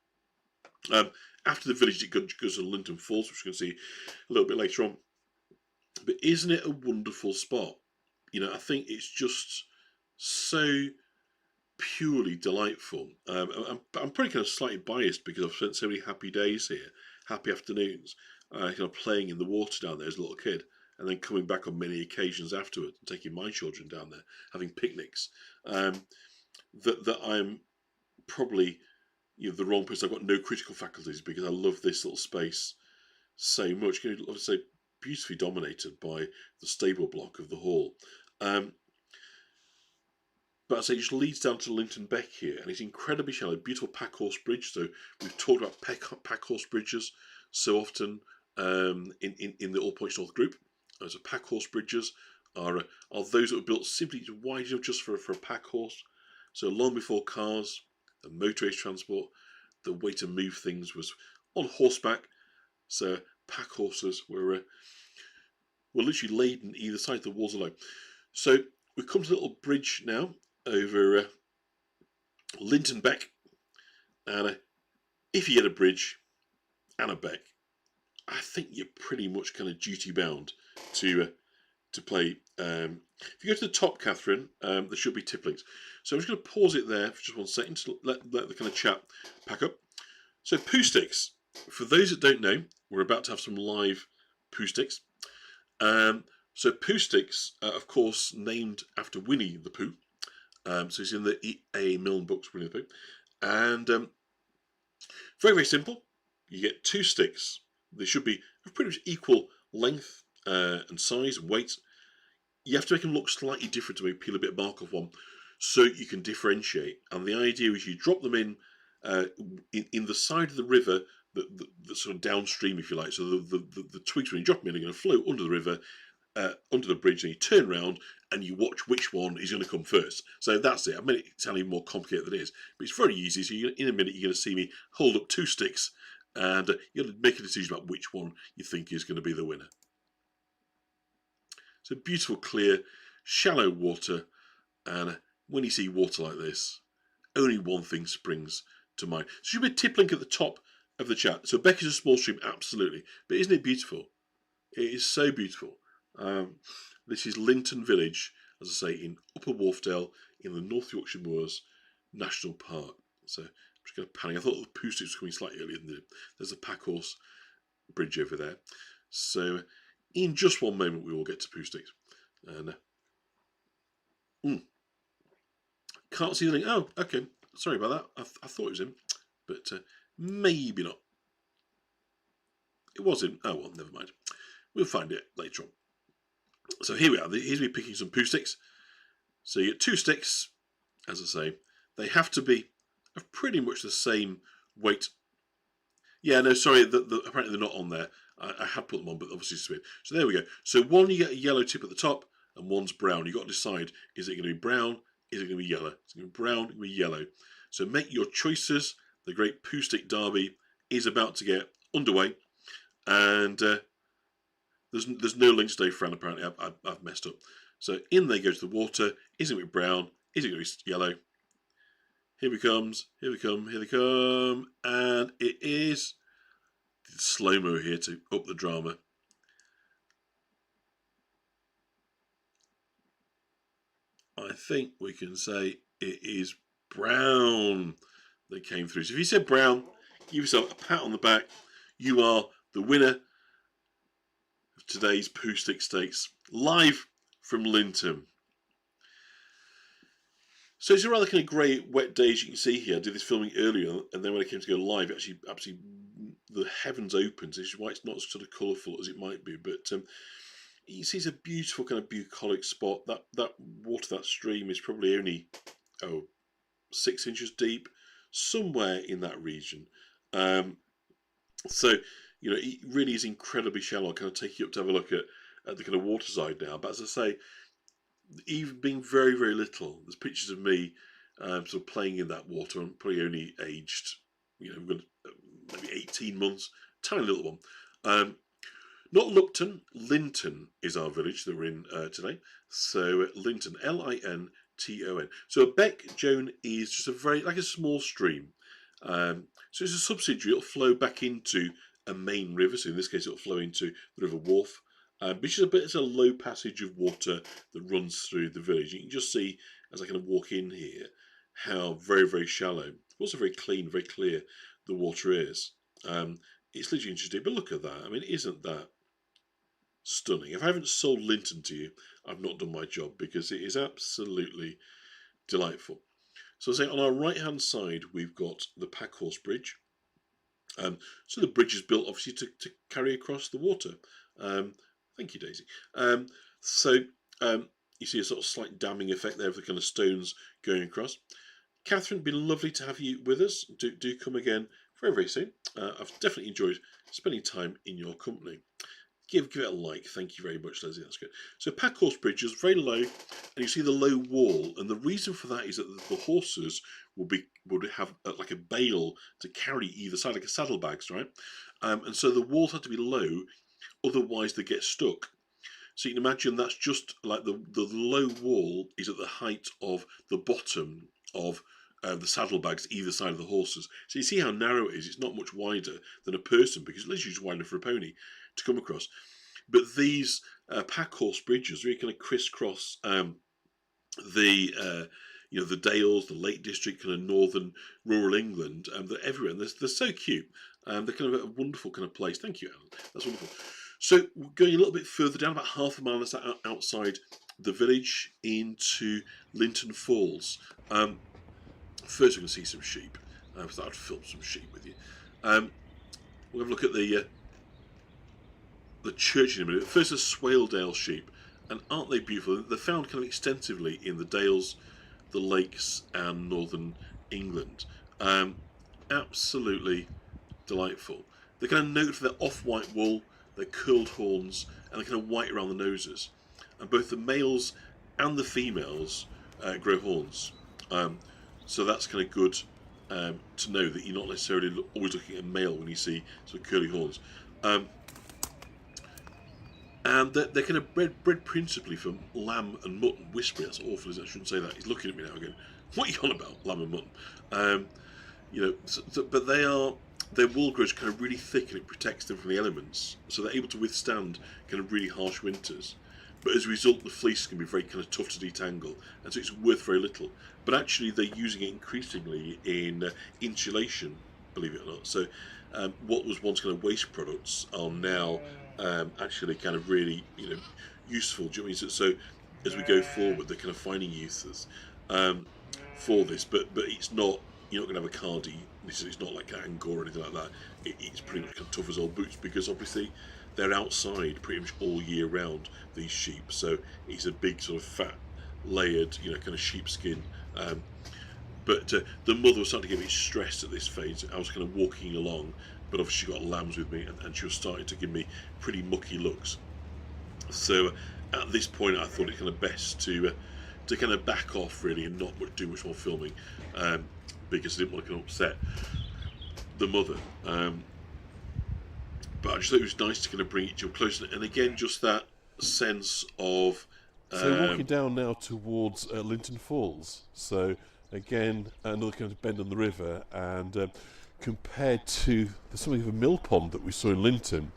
After the village, it goes to Linton Falls, which we're going to see a little bit later on. But isn't it a wonderful spot? I think it's just so purely delightful. I'm pretty kind of slightly biased because I've spent so many happy days here, happy afternoons, kind of playing in the water down there as a little kid, and then coming back on many occasions afterwards and taking my children down there, having picnics. That I'm probably the wrong person. I've got no critical faculties because I love this little space so much. Obviously, beautifully dominated by the stable block of the hall. But I say it just leads down to Linton Beck here, and it's incredibly shallow, beautiful packhorse bridge. So we've talked about packhorse bridges so often in the All Points North group. So packhorse bridges are those that were built simply wide enough just for a packhorse. So long before cars and motorway transport, the way to move things was on horseback. So packhorses were literally laden either side. The walls alone. So we've come to a little bridge now over Linton Beck, and if you get a bridge and a beck, I think you're pretty much kind of duty bound to play. If you go to the top, Catherine, there should be tipplings. So I'm just going to pause it there for just 1 second to let the kind of chat pack up. So poo sticks. For those that don't know, we're about to have some live poo sticks. So poo sticks, of course, named after Winnie the Pooh. So it's in the E.A. Milne books, Winnie the Pooh. And very, very simple. You get 2 sticks. They should be of pretty much equal length and size and weight. You have to make them look slightly different to maybe peel a bit of bark off one so you can differentiate. And the idea is you drop them in the side of the river, the sort of downstream, if you like. So the twigs, when you drop them in, are going to flow under the river, under the bridge, and you turn around and you watch which one is going to come first. So that's it. I mean, it's sounding more complicated than it is, but it's very easy. So in a minute, you're going to see me hold up 2 sticks, and you're going to make a decision about which one you think is going to be the winner. So beautiful, clear, shallow water, and when you see water like this, only one thing springs to mind. So should be a tip link at the top of the chat. So Beck is a small stream, absolutely, but isn't it beautiful? It is so beautiful. This is Linton Village, as I say, in Upper Wharfdale in the North Yorkshire Moors National Park. So I'm just going to panic. I thought the poo sticks were coming slightly earlier than there's a Packhorse bridge over there. So in just one moment we will get to poo sticks. And can't see the link. Oh, okay. Sorry about that. I thought it was in, but maybe not. It was in. Oh well, never mind. We'll find it later on. So here we are. Here's me picking some poo sticks. So you get 2 sticks, as I say. They have to be of pretty much the same weight. Yeah, no, sorry. Apparently they're not on there. I had put them on, but obviously it's weird. So there we go. So one, you get a yellow tip at the top, and one's brown. You've got to decide, is it going to be brown? Is it going to be yellow? It's going to be brown, it's going to be yellow. So make your choices. The great poo stick derby is about to get underway. And there's no link today, Fran, apparently. I've messed up. So in they go to the water. Is it going to be brown? Is it going to be yellow? Here we comes. Here we come. Here they come. And it is slow-mo here to up the drama. I think we can say it is brown that came through. So if you said brown, give yourself a pat on the back. You are the winner of today's Poo Stick Stakes, live from Linton. So it's a rather kind of grey, wet day, as you can see here. I did this filming earlier, and then when I came to go live, actually the heavens opened. So this is why it's not sort of colourful as it might be. But you see it's a beautiful kind of bucolic spot. That water, that stream is probably only 6 inches deep, somewhere in that region. So you know, it really is incredibly shallow. I'll kind of take you up to have a look at the kind of water side now. But as I say, even being very, very little, there's pictures of me sort of playing in that water. I'm probably only aged, you know, maybe 18 months, tiny little one. Not Lupton, Linton is our village that we're in today. So Linton, Linton. So a beck, Joan, is just a very, like a small stream. So it's a subsidiary. It'll flow back into a main river. So in this case, it'll flow into the River Wharfe. Which is it's a low passage of water that runs through the village. You can just see, as I kind of walk in here, how very, very shallow, also very clean, very clear the water is. It's literally interesting, but look at that. I mean, isn't that stunning? If I haven't sold Linton to you, I've not done my job, because it is absolutely delightful. So I say on our right-hand side, we've got the Packhorse Bridge. So the bridge is built, obviously, to carry across the water. Thank you, Daisy. You see a sort of slight damming effect there of the kind of stones going across. Catherine, been lovely to have you with us. Do come again very, very soon. I've definitely enjoyed spending time in your company. Give it a like. Thank you very much, Leslie. That's good. So Packhorse Bridge is very low, and you see the low wall. And the reason for that is that the horses would have like a bale to carry either side, like a saddlebags, right? And so the walls have to be low, otherwise they get stuck. So you can imagine that's just like the low wall is at the height of the bottom of the saddlebags either side of the horses. So you see how narrow it is. It's not much wider than a person, because it's literally just wide enough for a pony to come across. But these Packhorse bridges really kind of crisscross the Dales, the Lake District, kind of northern rural England. They're everywhere. And they're so cute. They're kind of a wonderful kind of place. Thank you, Alan. That's wonderful. So we're going a little bit further down, about half a mile outside the village, into Linton Falls. First we're going to see some sheep. I thought I'd film some sheep with you. We'll have a look at the church in a minute. First, the Skeldale sheep. And aren't they beautiful? They're found kind of extensively in the Dales, the Lakes, and northern England. Absolutely delightful. They're kind of noted for their off-white wool, their curled horns, and they're kind of white around the noses. And both the males and the females grow horns. So that's kind of good to know that you're not necessarily always looking at a male when you see sort of curly horns. And they're kind of bred principally from lamb and mutton. Whispering, that's awful, isn't it? I shouldn't say that. He's looking at me now again. What are you on about, lamb and mutton? But their wool grows kind of really thick, and it protects them from the elements, so they're able to withstand kind of really harsh winters. but as a result the fleece can be very kind of tough to detangle, and so it's worth very little. But actually they're using it increasingly in insulation, believe it or not. So what was once kind of waste products are now actually kind of really, useful. Do you know what I mean? So as we go forward, they're kind of finding uses for this, but it's not. You're not going to have a cardi. It's not like Angora or anything like that. It's pretty much kind of tough as old boots, because obviously they're outside pretty much all year round, these sheep. So it's a big sort of fat, layered, kind of sheepskin. But the mother was starting to get a bit stressed at this phase. I was kind of walking along, but obviously she got lambs with me, and she was starting to give me pretty mucky looks. So at this point, I thought it kind of best to kind of back off really and not do much more filming, because I didn't want to kind of upset the mother. But I just thought it was nice to kind of bring it to closer, and again, just that sense of. So walking down now towards Linton Falls. So again, another kind of bend on the river, and compared to something of a mill pond that we saw in Linton,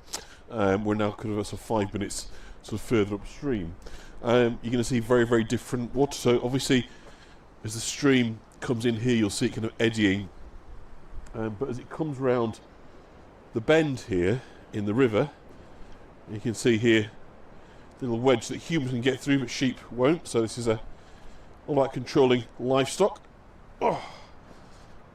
we're now kind of 5 minutes sort of further upstream. You're going to see very, very different water. So obviously, as the stream comes in here, you'll see it kind of eddying. But as it comes round the bend here in the river, you can see here the little wedge that humans can get through, but sheep won't. So this is all about controlling livestock. Oh,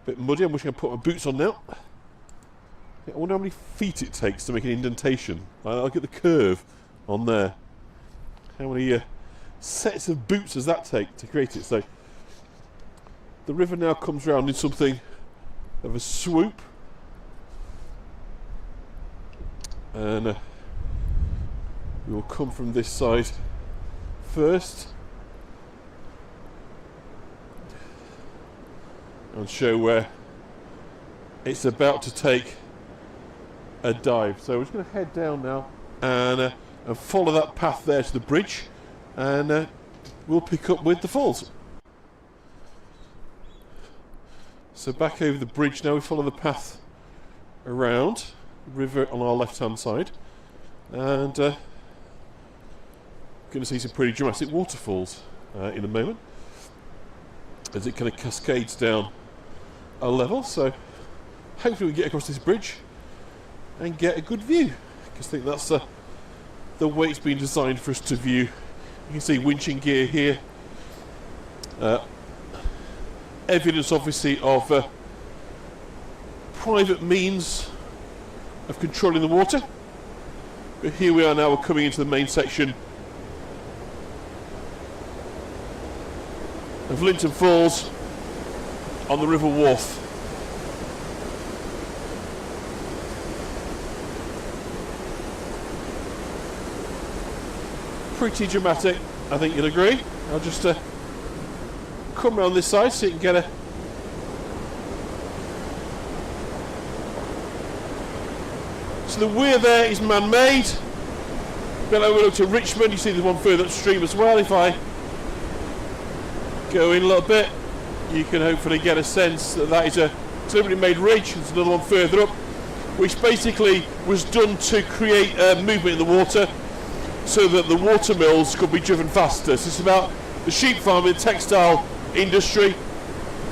bit muddy. I'm wishing I'd put my boots on now. I wonder how many feet it takes to make an indentation. I'll get the curve on there. How many sets of boots does that take to create it? So the river now comes round in something of a swoop, and we will come from this side first and show where it's about to take a dive. So we're just going to head down now and follow that path there to the bridge, and we'll pick up with the falls. So back over the bridge now, we follow the path around the river on our left hand side, and going to see some pretty dramatic waterfalls in a moment as it kind of cascades down a level. So hopefully we get across this bridge and get a good view, because I think that's the way it's been designed for us to view. You can see winching gear here, evidence obviously of private means of controlling the water. But here we are now, we're coming into the main section of Linton Falls on the River Wharfe. Pretty dramatic, I think you'll agree. I'll just come around this side so you can get a so the weir there is man-made. Then over to Richmond, you see there's one further upstream as well. If I go in a little bit, you can hopefully get a sense that that is a deliberately made ridge. There's another one further up, which basically was done to create movement in the water so that the water mills could be driven faster. So it's about the sheep farming, textile industry.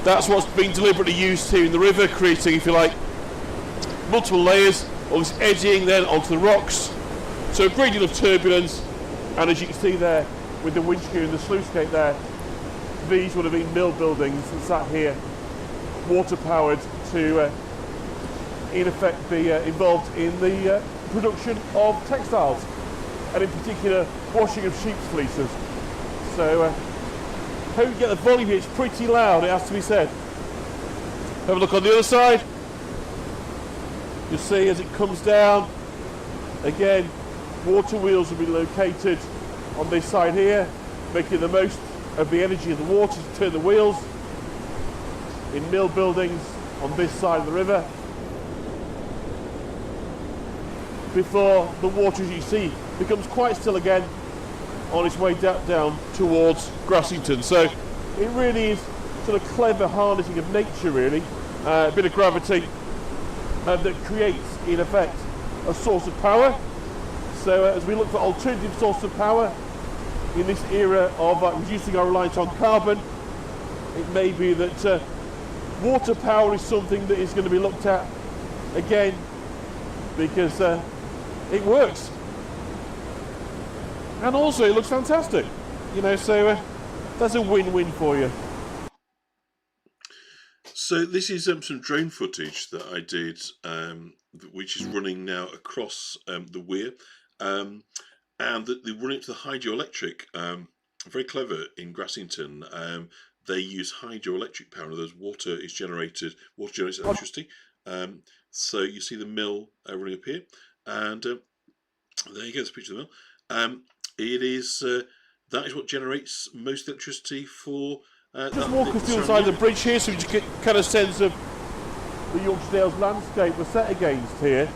That's what's been deliberately used here in the river, creating, if you like, multiple layers, all this eddying then onto the rocks. So a great deal of turbulence, and as you can see there with the winch gear and the sluice gate there, these would have been mill buildings that sat here, water powered, to in effect be involved in the production of textiles, and in particular washing of sheep's fleeces. So hope you get the volume here. It's pretty loud, it has to be said. Have a look on the other side. You'll see as it comes down, again, water wheels will be located on this side here, making the most of the energy of the water to turn the wheels in mill buildings on this side of the river, before the water, as you see, becomes quite still again on its way down towards Grassington. So it really is sort of clever harnessing of nature, really, a bit of gravity that creates, in effect, a source of power. So as we look for alternative source of power, in this era of reducing our reliance on carbon, it may be that water power is something that is going to be looked at again, because it works. And also it looks fantastic, you know, so that's a win-win for you. So this is some drone footage that I did, which is running now across the weir, and they run it to the hydroelectric. Very clever in Grassington. They use hydroelectric power. In other words, water generates electricity. So you see the mill running up here, and there you go. There's a picture of the mill. It is that is what generates most electricity for. Just walk us to the side of the bridge here, so you just get kind of sense of the Yorkshire Dales landscape we're set against here.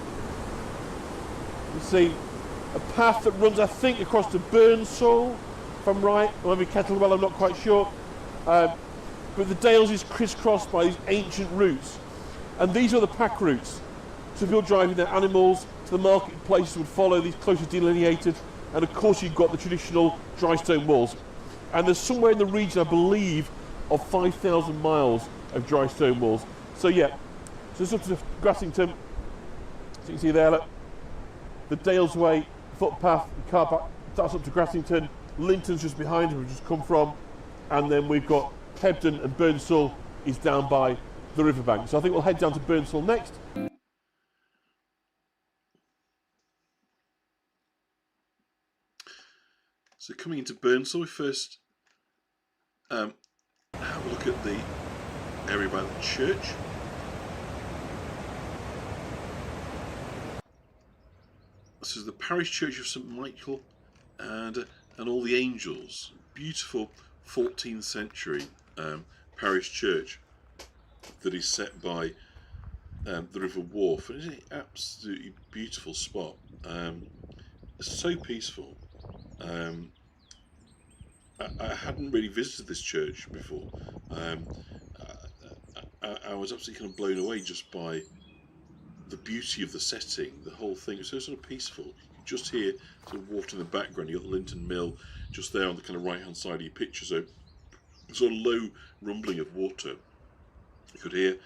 You see a path that runs, I think, across to Burnsall, if I'm right, or maybe Kettlewell, I'm not quite sure. But the Dales is crisscrossed by these ancient routes, and these are the pack routes. So people driving their animals to the marketplaces would follow these closely delineated, and of course you've got the traditional dry stone walls. And there's somewhere in the region, I believe, of 5,000 miles of dry stone walls. So yeah, so it's up to Grassington. So you can see there, look, the Dales Way footpath, the car park, that's up to Grassington. Linton's just behind where we've just come from. And then we've got Hebden and Burnsall is down by the riverbank. So I think we'll head down to Burnsall next. So coming into Burnsall, we first have a look at the area by the church. This is the parish church of St Michael and all the angels. Beautiful 14th century parish church that is set by the River Wharf. It's an absolutely beautiful spot. It's so peaceful. I hadn't really visited this church before. I was absolutely kind of blown away just by the beauty of the setting, the whole thing. It's so sort of peaceful. You can just hear sort of water in the background. You've got the Linton Mill just there on the kind of right hand side of your picture. So sort of low rumbling of water. You could hear.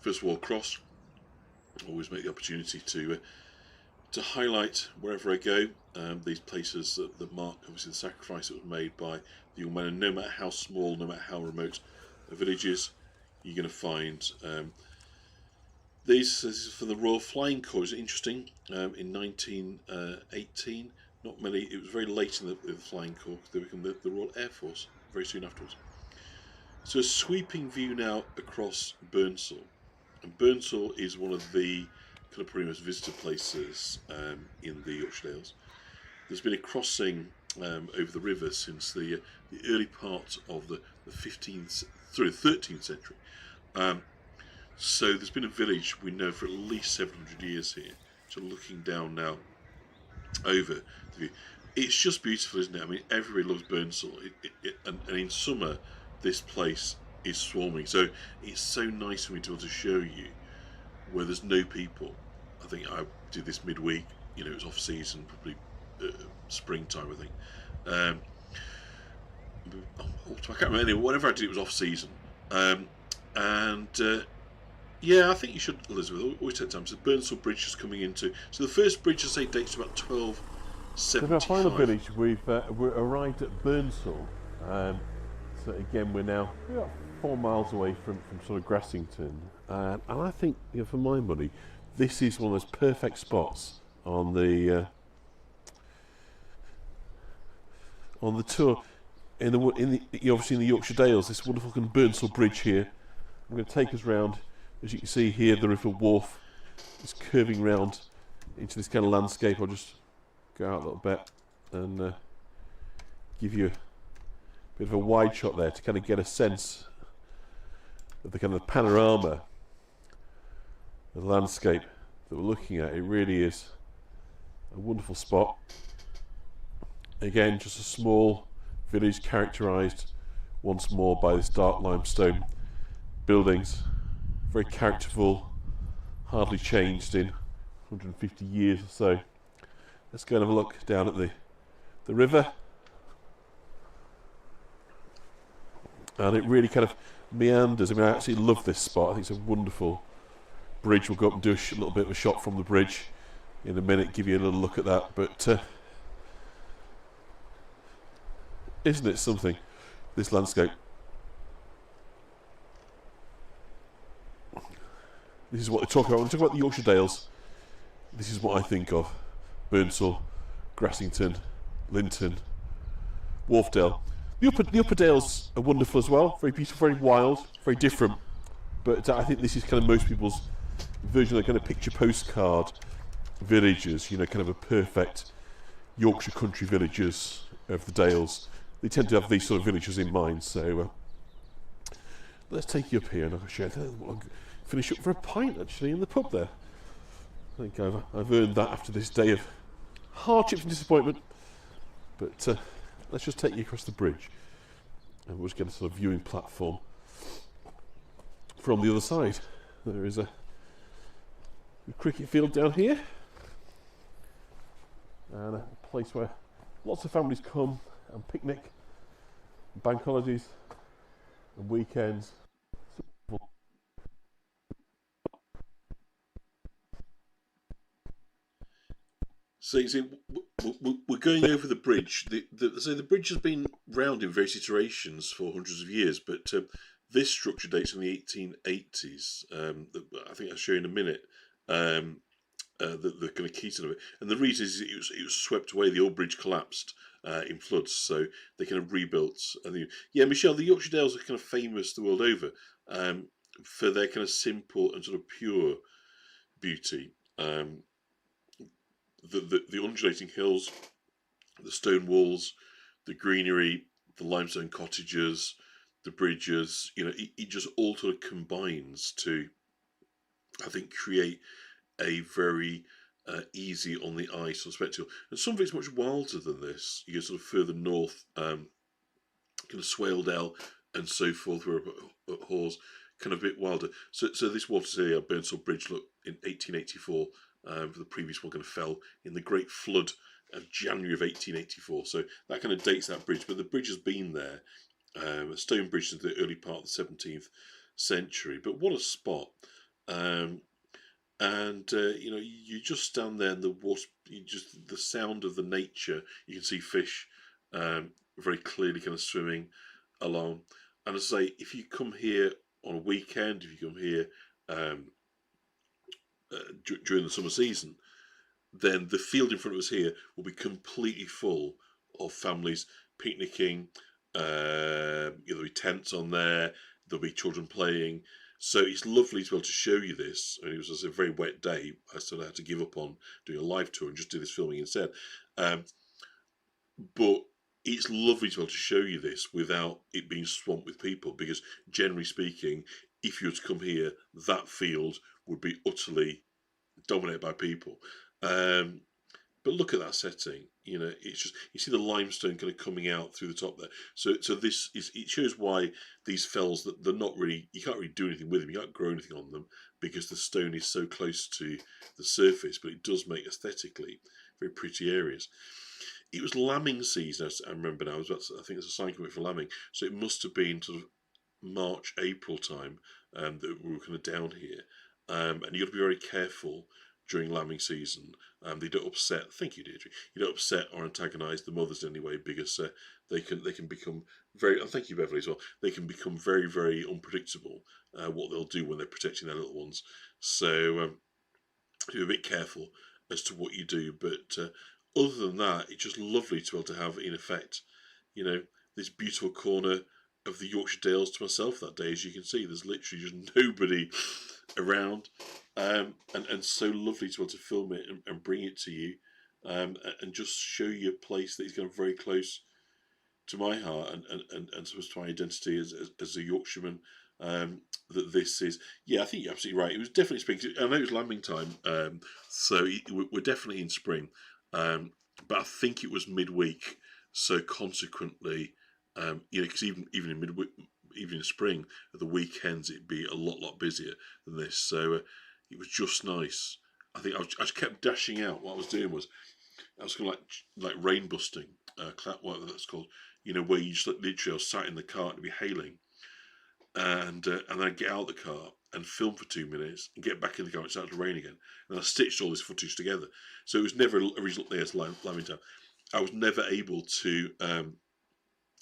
First of all, cross. Always make the opportunity to highlight wherever I go these places that mark obviously the sacrifice that was made by the young man, and no matter how small, no matter how remote a village is, you're going to find these. This is for the Royal Flying Corps. It's interesting. In 1918, not many. It was very late in the Flying Corps. They became the Royal Air Force very soon afterwards. So a sweeping view now across Burnsall, and Burnsall is one of the kind of probably most visited places in the Yorkshire Dales. There's been a crossing over the river since the early part of the 13th century. So there's been a village we know for at least 700 years here. So looking down now over the view, it's just beautiful, isn't it? I mean, everybody loves Burnsall, and in summer this place is swarming. So it's so nice for me to be able to show you where there's no people. I think I did this midweek. You know, it was off season, probably springtime, I think. I can't remember. Anyway, whatever I did, it was off season. Yeah, I think you should, Elizabeth. Always take time. So the Burnsall Bridge is coming into. So the first bridge, I say, dates to about 1275. So for our final village, we're arrived at Burnsall. So again, we're now about 4 miles away from sort of Grassington, and I think, you know, for my money, this is one of those perfect spots on the tour obviously in the Yorkshire Dales. This wonderful kind of Burnsall Bridge here. I'm going to take us round. As you can see here, the River Wharf is curving round into this kind of landscape. I'll just go out a little bit and give you a bit of a wide shot there to kind of get a sense of the kind of panorama of the landscape that we're looking at. It really is a wonderful spot. Again, just a small village characterised once more by this dark limestone buildings, very characterful, hardly changed in 150 years or so. Let's go and have a look down at the river. and it really kind of meanders. I mean, I absolutely love this spot. I think it's a wonderful bridge. We'll go up and do a little bit of a shot from the bridge in a minute, give you a little look at that. But isn't it something, this landscape? This is what they talk about. When they talk about the Yorkshire Dales, this is what I think of. Burnsall, Grassington, Linton, Wharfdale. The upper Dales are wonderful as well. Very beautiful, very wild, very different. But I think this is kind of most people's version of the kind of picture postcard villages, you know, kind of a perfect Yorkshire country villages of the Dales. They tend to have these sort of villages in mind. So let's take you up here and I'll show you. Finish up for a pint actually in the pub there. I think I've earned that after this day of hardships and disappointment. But let's just take you across the bridge and we'll just get a sort of viewing platform from the other side. There is a cricket field down here and a place where lots of families come and picnic, bank holidays and weekends. So you see, we're going over the bridge. So the bridge has been round in various iterations for hundreds of years, but this structure dates from the 1880s. I think I'll show you in a minute. The kind of keystone of it, and the reason is it was swept away. The old bridge collapsed in floods, so they kind of rebuilt. And Michelle, the Yorkshire Dales are kind of famous the world over for their kind of simple and sort of pure beauty. The undulating hills, the stone walls, the greenery, the limestone cottages, the bridges, you know, it just all sort of combines to, I think, create a very easy on the eye sort of spectacle. And some of it's much wilder than this. You go sort of further north, kind of Skeldale and so forth, where at Hawes, kind of a bit wilder. So this Water Burnsall Bridge, look, in 1884, the previous one kind of fell in the Great Flood of January of 1884. So that kind of dates that bridge. But the bridge has been there, a stone bridge since the early part of the 17th century. But what a spot. You know, you just stand there and the water, the sound of the nature. You can see fish very clearly kind of swimming along. And as I say, if you come here on a weekend, if you come here during the summer season, then the field in front of us here will be completely full of families picnicking. There'll be tents on there. There'll be children playing. So it's lovely to be able to show you this. I mean, it was a very wet day. I still had to give up on doing a live tour and just do this filming instead. But it's lovely to be able to show you this without it being swamped with people, because generally speaking, if you were to come here, that field would be utterly dominated by people. But look at that setting. You know, it's just, you see the limestone kind of coming out through the top there. So this is, it shows why these fells, that they're not really, you can't really do anything with them. You can't grow anything on them because the stone is so close to the surface. But it does make aesthetically very pretty areas. It was lambing season, I remember now. I think there's a sign coming for lambing. So it must have been sort of March, April time that we were kind of down here. And you've got to be very careful during lambing season. They don't upset, thank you Deirdre, you don't upset or antagonise the mothers anyway, because they can become very, and thank you Beverly as well, they can become very, very unpredictable what they'll do when they're protecting their little ones. So be a bit careful as to what you do. But other than that, it's just lovely to be able to have, in effect, you know, this beautiful corner of the Yorkshire Dales to myself that day. As you can see, there's literally just nobody around, and so lovely to be able to film it and bring it to you, and just show you a place that is kind of very close to my heart and supposed to my identity as a Yorkshireman. That this is, yeah, I think you're absolutely right. It was definitely spring. I know it was lambing time, so we're definitely in spring, but I think it was midweek. So consequently, you know, because even in midweek, even in spring, at the weekends it'd be a lot busier than this. So it was just nice. I think I just kept dashing out. What I was doing was, I was kind of like rain busting, whatever that's called. You know, where you just literally, I was sat in the car and be hailing and then I get out of the car and film for 2 minutes and get back in the car and it started to rain again. And I stitched all this footage together. So it was never a result there to Lamington. I was never able to,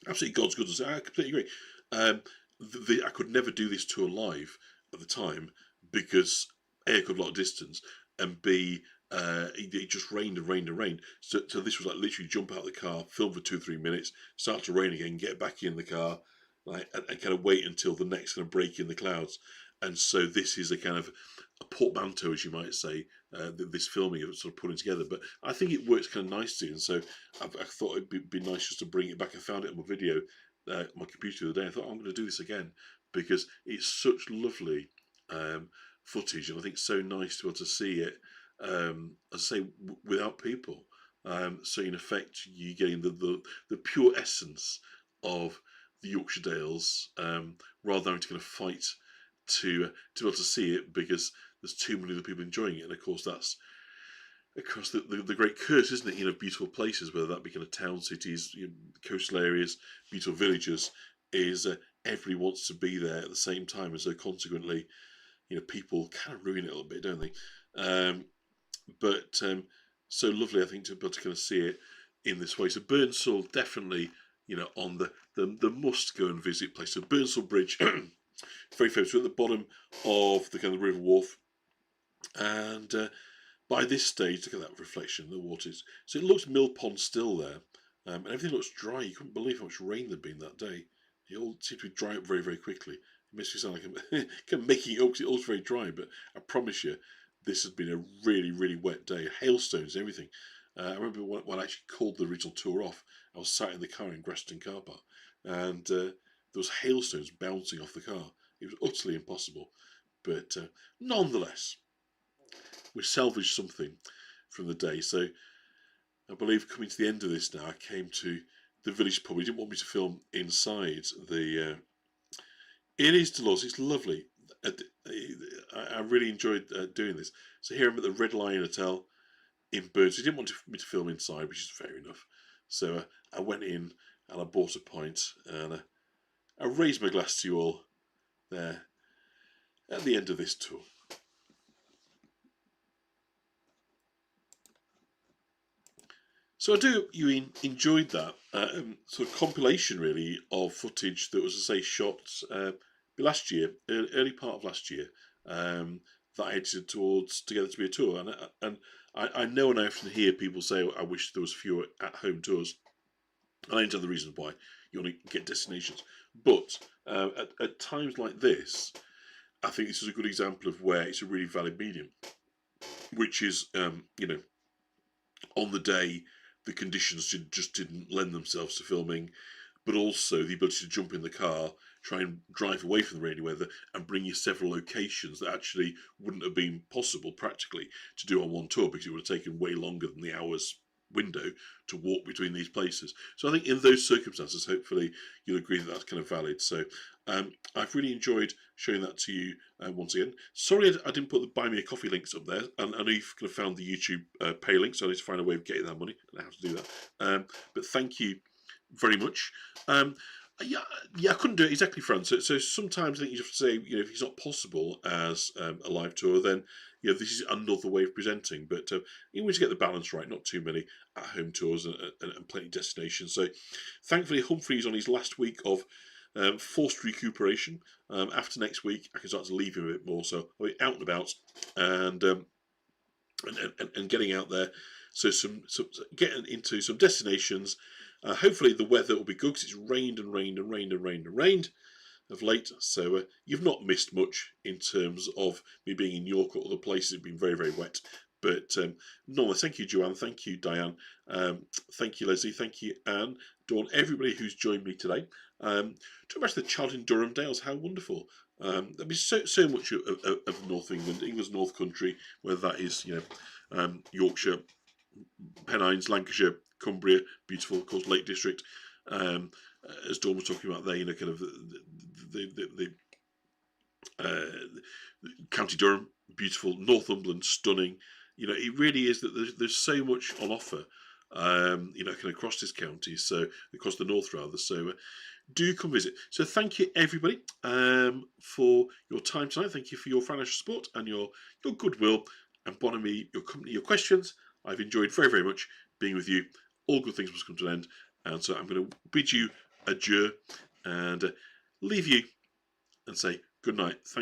absolutely God's goodness, I completely agree. I could never do this tour live at the time because A, I covered a lot of distance, and B, it just rained and rained and rained. So this was like literally jump out of the car, film for 2 or 3 minutes, start to rain again, get back in the car, like, and kind of wait until the next kind of break in the clouds. And so this is a kind of a portmanteau, as you might say, this filming of sort of putting together. But I think it works kind of nicely, and so I thought it'd be nice just to bring it back. I found it on my video, my computer the other day. I thought, I'm going to do this again because it's such lovely footage, and I think it's so nice to be able to see it, as I say, without people. So in effect, you're getting the pure essence of the Yorkshire Dales, rather than having to kind of fight to be able to see it because there's too many other people enjoying it. And of course, that's across the great curse, isn't it? You know, beautiful places, whether that be kind of town cities, coastal areas, beautiful villages, is everybody wants to be there at the same time, and so consequently, people kind of ruin it a little bit, don't they? But so lovely, I think, to be able to kind of see it in this way. So Burnsall, definitely, on the must go and visit place. So Burnsall Bridge, very famous. We're at the bottom of the kind of river wharf, and by this stage, look at that reflection in the waters. So it looks mill pond still there, and everything looks dry. You couldn't believe how much rain there'd been that day. It all seemed to be dry up very, very quickly. It makes me sound like I'm kind of making it up because it all's very dry, but I promise you, this has been a really, really wet day. Hailstones, everything. I remember when I actually called the original tour off, I was sat in the car in Grassington car park, and there was hailstones bouncing off the car. It was utterly impossible, but nonetheless, we salvaged something from the day. So I believe coming to the end of this now, I came to the village pub. He didn't want me to film inside the. It is Dolores. It's lovely. I really enjoyed doing this. So here I'm at the Red Lion Hotel in Burnsall. He didn't want me to film inside, which is fair enough. So I went in and I bought a pint, and I raised my glass to you all there at the end of this tour. So I do you enjoyed that sort of compilation, really, of footage that was, I say, shot last year, early part of last year, that I edited together to be a tour. And I know, and I often hear people say, I wish there was fewer at-home tours. And I understand the reasons why. You only get destinations. But at times like this, I think this is a good example of where it's a really valid medium, which is, on the day, the conditions just didn't lend themselves to filming, but also the ability to jump in the car, try and drive away from the rainy weather, and bring you several locations that actually wouldn't have been possible practically to do on one tour because it would have taken way longer than the hour's window to walk between these places. So I think in those circumstances, hopefully you'll agree that that's kind of valid. So I've really enjoyed showing that to you once again. Sorry I didn't put the Buy Me a Coffee links up there. And I know you've kind of found the YouTube pay link, so I need to find a way of getting that money. I don't know how to do that. But thank you very much. Yeah, I couldn't do it exactly, Fran. So sometimes I think you have to say, if it's not possible as a live tour, then this is another way of presenting. But you want to get the balance right, not too many at-home tours and plenty of destinations. So thankfully, Humphrey's on his last week of forced recuperation. After next week, I can start to leave him a bit more. So I'll be out and about and getting out there. So some getting into some destinations. Hopefully the weather will be good because it's rained and rained and rained and rained and rained of late. So you've not missed much in terms of me being in York or other places. It's been very, very wet. But nonetheless, thank you, Joanne. Thank you, Diane. Thank you, Leslie. Thank you, Anne. Dawn, everybody who's joined me today. Talking back to the child in Durham Dales, how wonderful. There'll be so much of North England, England's North Country, whether that is, Yorkshire, Pennines, Lancashire, Cumbria, beautiful, of course, Lake District. As Dawn was talking about there, kind of the County Durham, beautiful, Northumberland, stunning. It really is that there's so much on offer kind of across this county, so across the north rather. So do come visit. So thank you everybody for your time tonight. Thank you for your financial support and your goodwill, and bon ami, your company, your questions. I've enjoyed very, very much being with you. All good things must come to an end, and so I'm going to bid you adieu and leave you and say good night. Thank you.